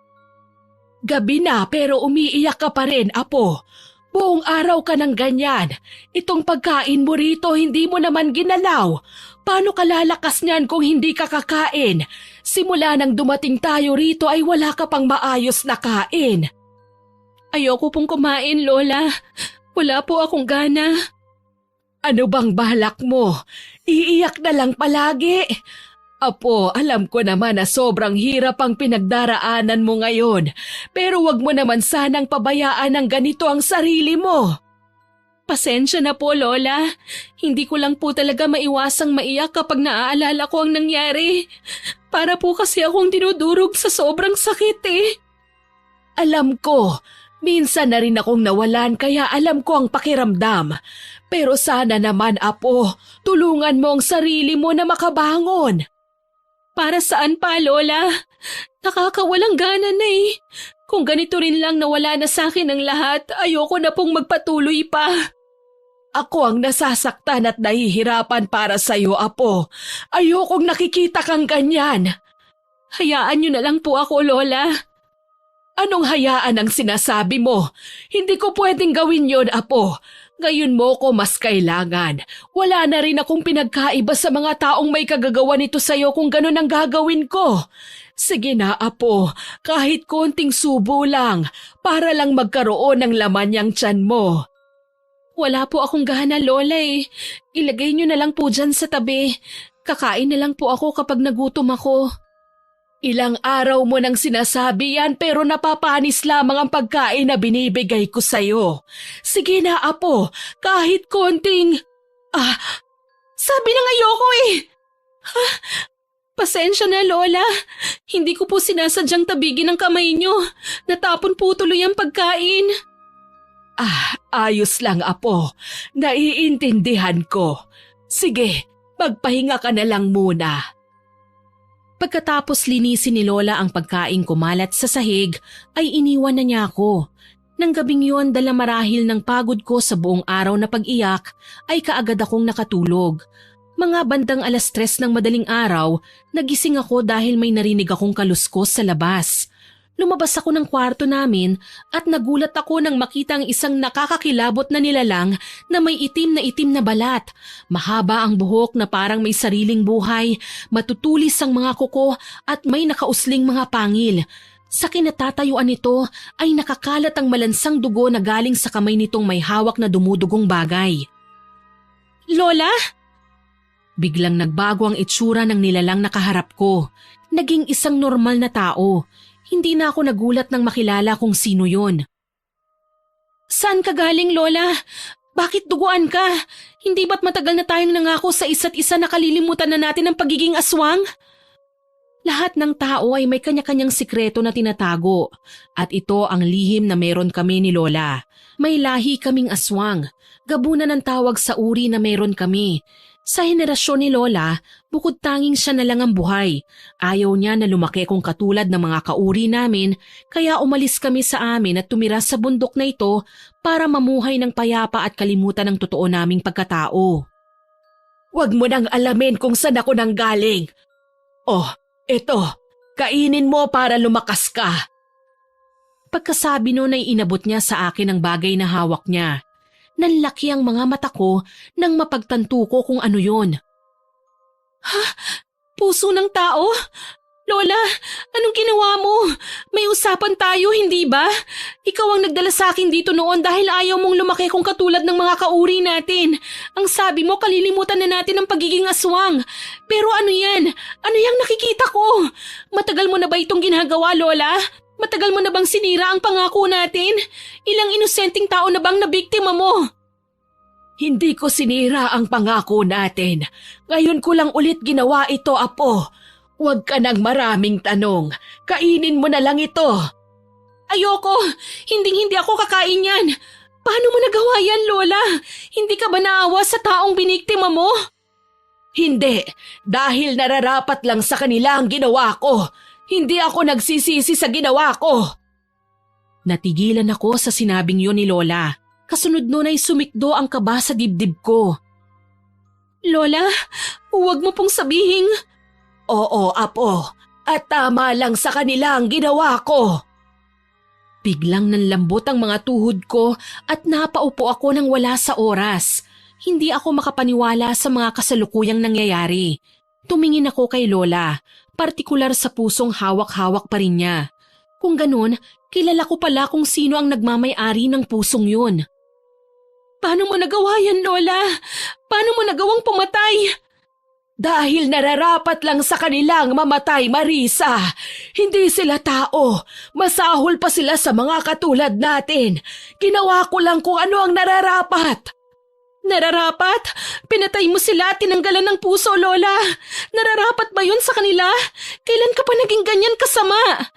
gabi na pero umiiyak ka pa rin, Apo. Buong araw ka ng ganyan. Itong pagkain mo rito hindi mo naman ginalaw. Paano ka lalakas niyan kung hindi ka kakain? Simula nang dumating tayo rito ay wala ka pang maayos na kain. Ayoko pong kumain, Lola. Wala po akong gana. Ano bang balak mo? Iiyak na lang palagi. Apo, alam ko naman na sobrang hirap ang pinagdaraanan mo ngayon, pero wag mo naman sanang pabayaan ng ganito ang sarili mo. Pasensya na po, Lola. Hindi ko lang po talaga maiwasang maiyak kapag naaalala ko ang nangyari. Para po kasi akong dinudurog sa sobrang sakit eh. Alam ko, minsan na rin akong nawalan kaya alam ko ang pakiramdam. Pero sana naman, Apo, tulungan mo ang sarili mo na makabangon. Para saan pa, Lola? Nakakawalang gana na eh. Kung ganito rin lang nawala na sa akin ang lahat, ayoko na pong magpatuloy pa. Ako ang nasasaktan at nahihirapan para sa'yo, Apo. Ayokong nakikita kang ganyan. Hayaan niyo na lang po ako, Lola. Anong hayaan ang sinasabi mo? Hindi ko pwedeng gawin yon, Apo. Ngayon mo ko mas kailangan. Wala na rin akong pinagkaiba sa mga taong may kagagawa nito sa'yo kung ganun ang gagawin ko. Sige na, Apo, kahit konting subo lang, para lang magkaroon ng laman yang tiyan mo. Wala po akong gana, Lola eh. Ilagay niyo na lang po dyan sa tabi. Kakain na lang po ako kapag nagutom ako. Ilang araw mo nang sinasabi yan pero napapanis lamang ang pagkain na binibigay ko sa'yo. Sige na, Apo, kahit konting… sabi na ayoko eh! Pasensya na, Lola. Hindi ko po sinasadyang tabigin ang kamay niyo. Natapon po tuloy ang pagkain. Ayos lang, Apo. Naiintindihan ko. Sige, magpahinga ka na lang muna. Pagkatapos linisin ni Lola ang pagkaing kumalat sa sahig, ay iniwan na niya ako. Nang gabing yun, dala marahil ng pagod ko sa buong araw na pag-iyak, ay kaagad akong nakatulog. Mga bandang 3:00 ng madaling araw, nagising ako dahil may narinig akong kaluskos sa labas. Lumabas ako ng kwarto namin at nagulat ako nang makita ang isang nakakakilabot na nilalang na may itim na balat. Mahaba ang buhok na parang may sariling buhay, matutulis ang mga kuko at may nakausling mga pangil. Sa kinatatayuan nito ay nakakalat ang malansang dugo na galing sa kamay nitong may hawak na dumudugong bagay. Lola? Biglang nagbago ang itsura ng nilalang nakaharap ko. Naging isang normal na tao. Hindi na ako nagulat nang makilala kung sino yon. Saan ka galing, Lola? Bakit duguan ka? Hindi ba't matagal na tayong nangako sa isa't isa na kalilimutan na natin ang pagiging aswang? Lahat ng tao ay may kanya-kanyang sikreto na tinatago at ito ang lihim na meron kami ni Lola. May lahi kaming aswang. Gabunan ang tawag sa uri na meron kami. Sa henerasyon ni Lola, bukod tanging siya na lang ang buhay. Ayaw niya na lumaki kung katulad ng mga kauri namin, kaya umalis kami sa amin at tumira sa bundok na ito para mamuhay ng payapa at kalimutan ang totoo naming pagkatao. Huwag mo nang alamin kung saan ako nang galing. Oh, eto, kainin mo para lumakas ka. Pagkasabi noon ay inabot niya sa akin ang bagay na hawak niya. Nanlaki ang mga mata ko nang mapagtanto ko kung ano yon. Ha? Puso ng tao? Lola, anong ginawa mo? May usapan tayo, hindi ba? Ikaw ang nagdala sa akin dito noon dahil ayaw mong lumaki kung katulad ng mga kauri natin. Ang sabi mo, kalilimutan na natin ang pagiging aswang. Pero ano yan? Ano yang nakikita ko? Matagal mo na ba itong ginagawa, Lola? Matagal mo na bang sinira ang pangako natin? Ilang inosenteng tao na bang nabiktima mo? Hindi ko sinira ang pangako natin. Ngayon ko lang ulit ginawa ito, Apo. Huwag ka nang maraming tanong. Kainin mo na lang ito. Ayoko. Hindi ako kakain yan. Paano mo nagawa yan, Lola? Hindi ka ba naawa sa taong biniktima mo? Hindi. Dahil nararapat lang sa kanila ang ginawa ko. Hindi ako nagsisisi sa ginawa ko. Natigilan ako sa sinabing yun ni Lola. Kasunod nun ay sumikdo ang kaba sa dibdib ko. Lola, huwag mo pong sabihing... Oo, Apo. At tama lang sa kanila ang ginawa ko. Biglang nanlambot ang mga tuhod ko at napaupo ako nang wala sa oras. Hindi ako makapaniwala sa mga kasalukuyang nangyayari. Tumingin ako kay Lola. Partikular sa pusong hawak-hawak pa rin niya. Kung ganun, kilala ko pala kung sino ang nagmamay-ari ng pusong yun. Paano mo nagawa yan, Lola? Paano mo nagawang pumatay? Dahil nararapat lang sa kanilang mamatay, Marisa. Hindi sila tao. Masahol pa sila sa mga katulad natin. Ginawa ko lang kung ano ang nararapat. Nararapat? Pinatay mo sila at tinanggalan ng puso, Lola. Nararapat ba yun sa kanila? Kailan ka pa naging ganyan kasama?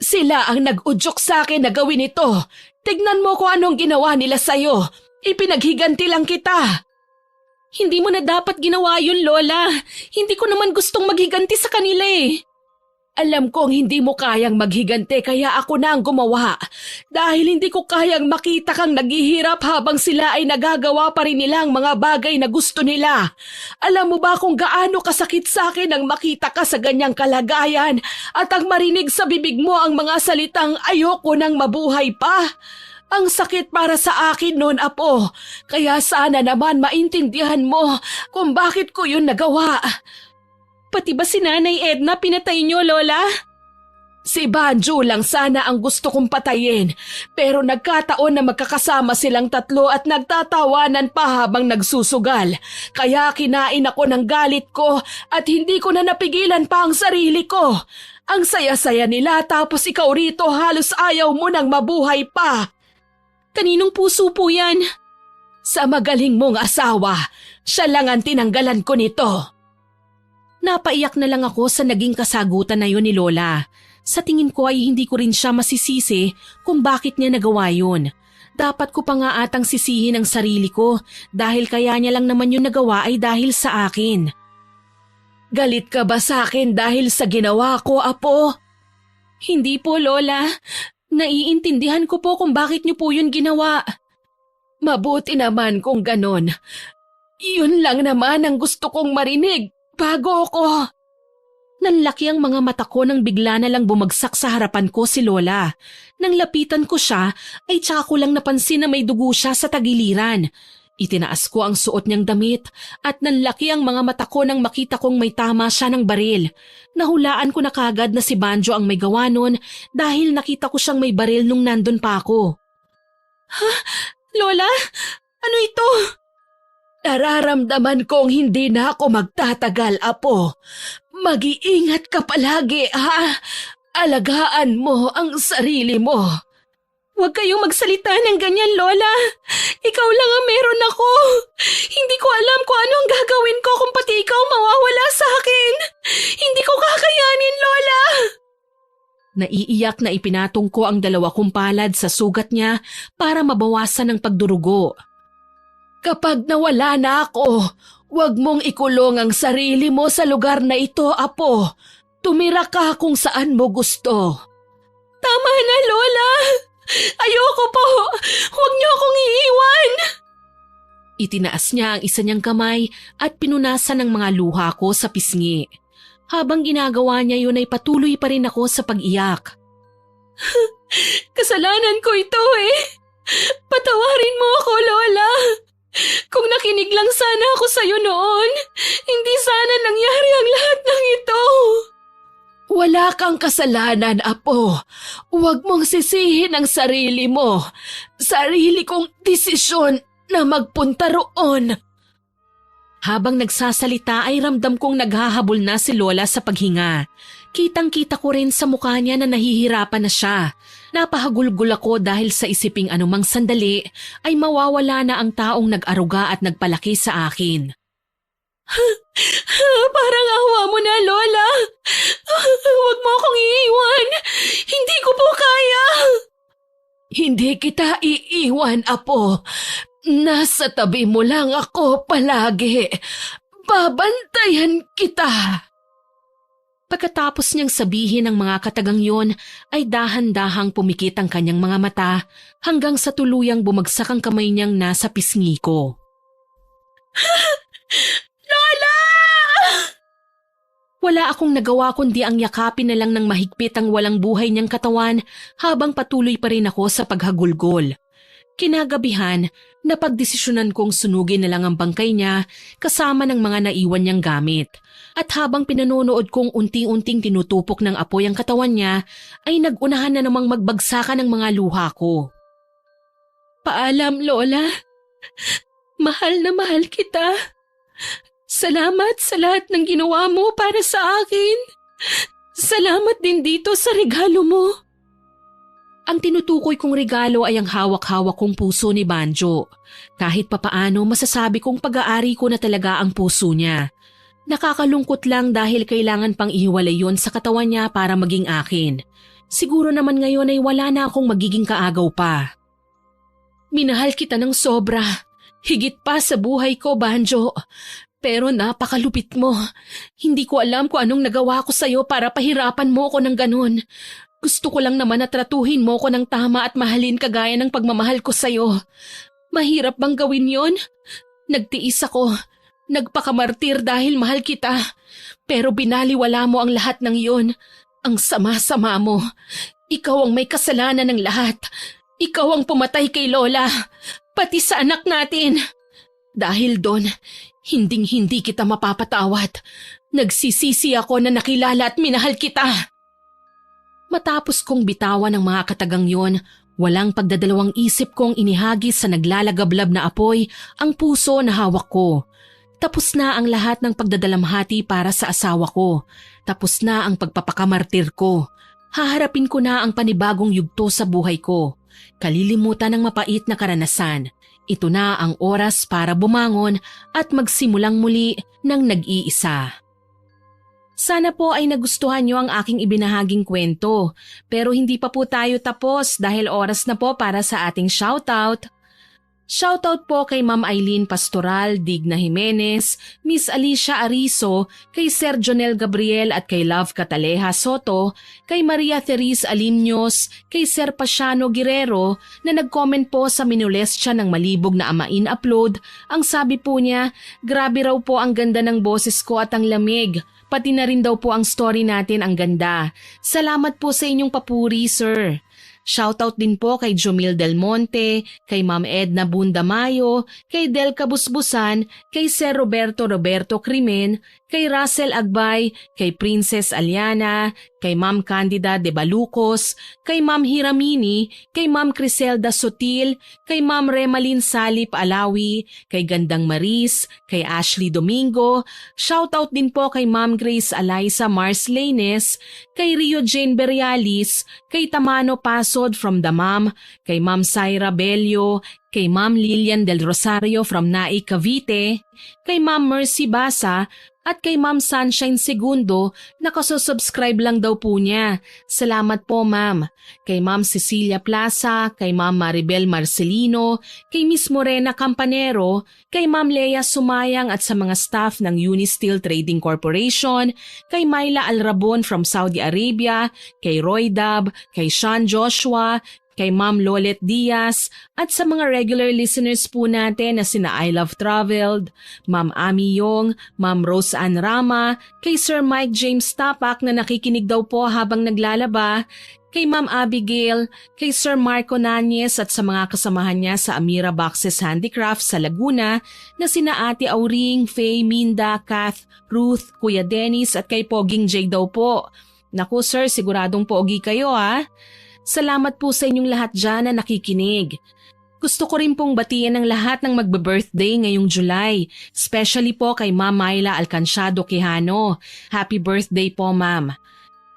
Sila ang nag-udyok sa akin na gawin ito. Tignan mo kung anong ginawa nila sa'yo. Ipinaghiganti lang kita. Hindi mo na dapat ginawa yun, Lola. Hindi ko naman gustong maghiganti sa kanila eh. Alam kong hindi mo kayang maghigante kaya ako na ang gumawa. Dahil hindi ko kayang makita kang naghihirap habang sila ay nagagawa pa rin nila ang mga bagay na gusto nila. Alam mo ba kung gaano kasakit sa akin ang makita ka sa ganyang kalagayan at ang marinig sa bibig mo ang mga salitang ayoko nang mabuhay pa? Ang sakit para sa akin noon, Apo. Kaya sana naman maintindihan mo kung bakit ko yun nagawa. Pati ba si Nanay Edna pinatay niyo, Lola? Si Banjo lang sana ang gusto kong patayin. Pero nagkataon na magkakasama silang tatlo at nagtatawanan pa habang nagsusugal. Kaya kinain ako ng galit ko at hindi ko na napigilan pa ang sarili ko. Ang saya-saya nila tapos ikaw rito halos ayaw mo nang mabuhay pa. Kaninong puso po yan? Sa magaling mong asawa. Siya lang ang tinanggalan ko nito. Napaiyak na lang ako sa naging kasagutan na yun ni Lola. Sa tingin ko ay hindi ko rin siya masisisi kung bakit niya nagawa yun. Dapat ko pa nga atang sisihin ang sarili ko dahil kaya niya lang naman yung nagawa ay dahil sa akin. Galit ka ba sa akin dahil sa ginawa ko, Apo? Hindi po, Lola. Naiintindihan ko po kung bakit niyo po yun ginawa. Mabuti naman kung ganon. Yun lang naman ang gusto kong marinig. Bago ako. Nanlaki ang mga mata ko nang bigla na lang bumagsak sa harapan ko si Lola. Nang lapitan ko siya, ay tsaka ko lang napansin na may dugo siya sa tagiliran. Itinaas ko ang suot niyang damit at nanlaki ang mga mata ko nang makita kong may tama siya ng baril. Nahulaan ko na kagad na si Banjo ang may gawa nun dahil nakita ko siyang may baril nung nandun pa ako. Ha? Lola? Ano ito? Nararamdaman kong hindi na ako magtatagal, Apo. Mag-iingat ka palagi, ha? Alagaan mo ang sarili mo. Huwag kayong magsalita ng ganyan, Lola. Ikaw lang ang meron ako. Hindi ko alam kung ano ang gagawin ko kung pati ikaw mawawala sa akin. Hindi ko kakayanin, Lola. Naiiyak na ipinatong ko ang 2 kong palad sa sugat niya para mabawasan ang pagdurugo. Kapag nawala na ako, huwag mong ikulong ang sarili mo sa lugar na ito, Apo. Tumira ka kung saan mo gusto. Tama na, Lola. Ayoko po! Huwag niyo akong iiwan! Itinaas niya ang isa niyang kamay at pinunasan ng mga luha ko sa pisngi. Habang ginagawa niya yun ay patuloy pa rin ako sa pag-iyak. Kasalanan ko ito eh! Patawarin mo ako, Lola! Kung nakinig lang sana ako sa'yo noon, hindi sana nangyari ang lahat ng ito! Wala kang kasalanan, Apo. Huwag mong sisihin ang sarili mo. Sarili kong desisyon na magpunta roon. Habang nagsasalita ay ramdam kong naghahabol na si Lola sa paghinga. Kitang-kita ko rin sa mukha niya na nahihirapan na siya. Napahagulgol ako dahil sa isiping anumang sandali ay mawawala na ang taong nag-aruga at nagpalaki sa akin. Parang awa mo na, Lola. Huwag mo akong iiwan. Hindi ko po kaya. Hindi kita iiwan, Apo. Nasa tabi mo lang ako palagi. Babantayan kita. Pagkatapos niyang sabihin ang mga katagang yon, ay dahan-dahang pumikit ang kanyang mga mata hanggang sa tuluyang bumagsak ang kamay niyang nasa pisngi ko. Lola! Wala akong nagawa kundi ang yakapin na lang ng mahigpit ang walang buhay niyang katawan habang patuloy pa rin ako sa paghagulgol. Kinagabihan, napagdesisyonan kong sunugin na lang ang bangkay niya kasama ng mga naiwan niyang gamit. At habang pinanonood kong unti-unting tinutupok ng apoy ang katawan niya, ay nag-unahan na namang magbagsakan ng mga luha ko. Paalam, Lola. Mahal na mahal kita. Salamat sa lahat ng ginawa mo para sa akin. Salamat din dito sa regalo mo. Ang tinutukoy kong regalo ay ang hawak-hawak kong puso ni Banjo. Kahit papaano masasabi kong pag-aari ko na talaga ang puso niya. Nakakalungkot lang dahil kailangan pang ihiwalay yon sa katawan niya para maging akin. Siguro naman ngayon ay wala na akong magiging kaagaw pa. Minahal kita ng sobra. Higit pa sa buhay ko, Banjo. Pero napakalupit mo. Hindi ko alam kung anong nagawa ko sa'yo para pahirapan mo ko ng ganun. Gusto ko lang naman na tratuhin mo ko ng tama at mahalin kagaya ng pagmamahal ko sa'yo. Mahirap bang gawin yon? Nagtiis ako. Nagpakamartir dahil mahal kita. Pero binaliwala mo ang lahat ng iyon. Ang sama-sama mo. Ikaw ang may kasalanan ng lahat. Ikaw ang pumatay kay Lola. Pati sa anak natin. Dahil doon, hinding-hindi kita mapapatawad. Nagsisisi ako na nakilala at minahal kita. Matapos kong bitawan ang mga katagang yon, walang pagdadalawang isip kong inihagis sa naglalagablab na apoy ang puso na hawak ko. Tapos na ang lahat ng pagdadalamhati para sa asawa ko. Tapos na ang pagpapakamartir ko. Haharapin ko na ang panibagong yugto sa buhay ko. Kalilimutan ng mapait na karanasan. Ito na ang oras para bumangon at magsimulang muli ng nag-iisa. Sana po ay nagustuhan niyo ang aking ibinahaging kwento. Pero hindi pa po tayo tapos dahil oras na po para sa ating shoutout. Shoutout po kay Ma'am Eileen Pastoral, Digna Jimenez, Miss Alicia Arizo, kay Sir Jonel Gabriel at kay Love Cataleja Soto, kay Maria Therese Alimños, kay Sir Pasiano Guerrero na nag-comment po sa minulestya ng malibog na amain upload. Ang sabi po niya, grabe raw po ang ganda ng boses ko at ang lamig. Pati na rin daw po ang story natin ang ganda. Salamat po sa inyong papuri, sir. Shoutout din po kay Jomil Del Monte, kay Ma'am Edna Bundamayo, kay Del Kabusbusan, kay Sir Roberto Crimen, kay Russell Agbay, kay Princess Aliana, kay Ma'am Candida de Balucos, kay Ma'am Hiramini, kay Ma'am Criselda Sotil, kay Ma'am Remalin Salip Alawi, kay Gandang Maris, kay Ashley Domingo. Shoutout din po kay Ma'am Grace Eliza Mars Lanes, kay Rio Jane Berialis, kay Tamano Pasod from Damam, kay Ma'am Syra Bello, kay Ma'am Lilian Del Rosario from Nai Cavite, kay Ma'am Mercy Basa, at kay Ma'am Sunshine Segundo na kasusubscribe lang daw po niya. Salamat po ma'am. Kay Ma'am Cecilia Plaza, kay Ma'am Maribel Marcelino, kay Miss Morena Campanero, kay Ma'am Lea Sumayang at sa mga staff ng Unisteel Trading Corporation, kay Myla Alrabon from Saudi Arabia, kay Roy Dab, kay Sean Joshua, kay Ma'am Lolet Diaz at sa mga regular listeners po natin na sina I Love Traveled, Ma'am Ami Yong, Ma'am Rose Ann Rama, kay Sir Mike James Tapak na nakikinig daw po habang naglalaba, kay Ma'am Abigail, kay Sir Marco Nanyes at sa mga kasamahan niya sa Amira Boxes Handicraft sa Laguna na sina Ate Auring, Faye, Minda, Kath, Ruth, Kuya Dennis at kay Poging J daw po. Naku sir, siguradong pogi kayo ha. Salamat po sa inyong lahat dyan na nakikinig. Gusto ko rin pong batiin ang lahat ng magbe-birthday ngayong July, especially po kay Ma'am Myla Alcanciado Quijano. Happy birthday po ma'am.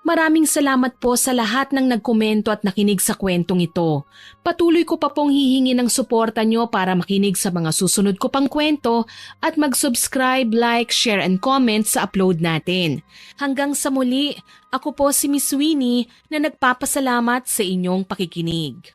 Maraming salamat po sa lahat ng nagkomento at nakinig sa kwentong ito. Patuloy ko pa pong hihingi ng suporta nyo para makinig sa mga susunod ko pang kwento at mag-subscribe, like, share and comment sa upload natin. Hanggang sa muli, ako po si Miss Winnie na nagpapasalamat sa inyong pakikinig.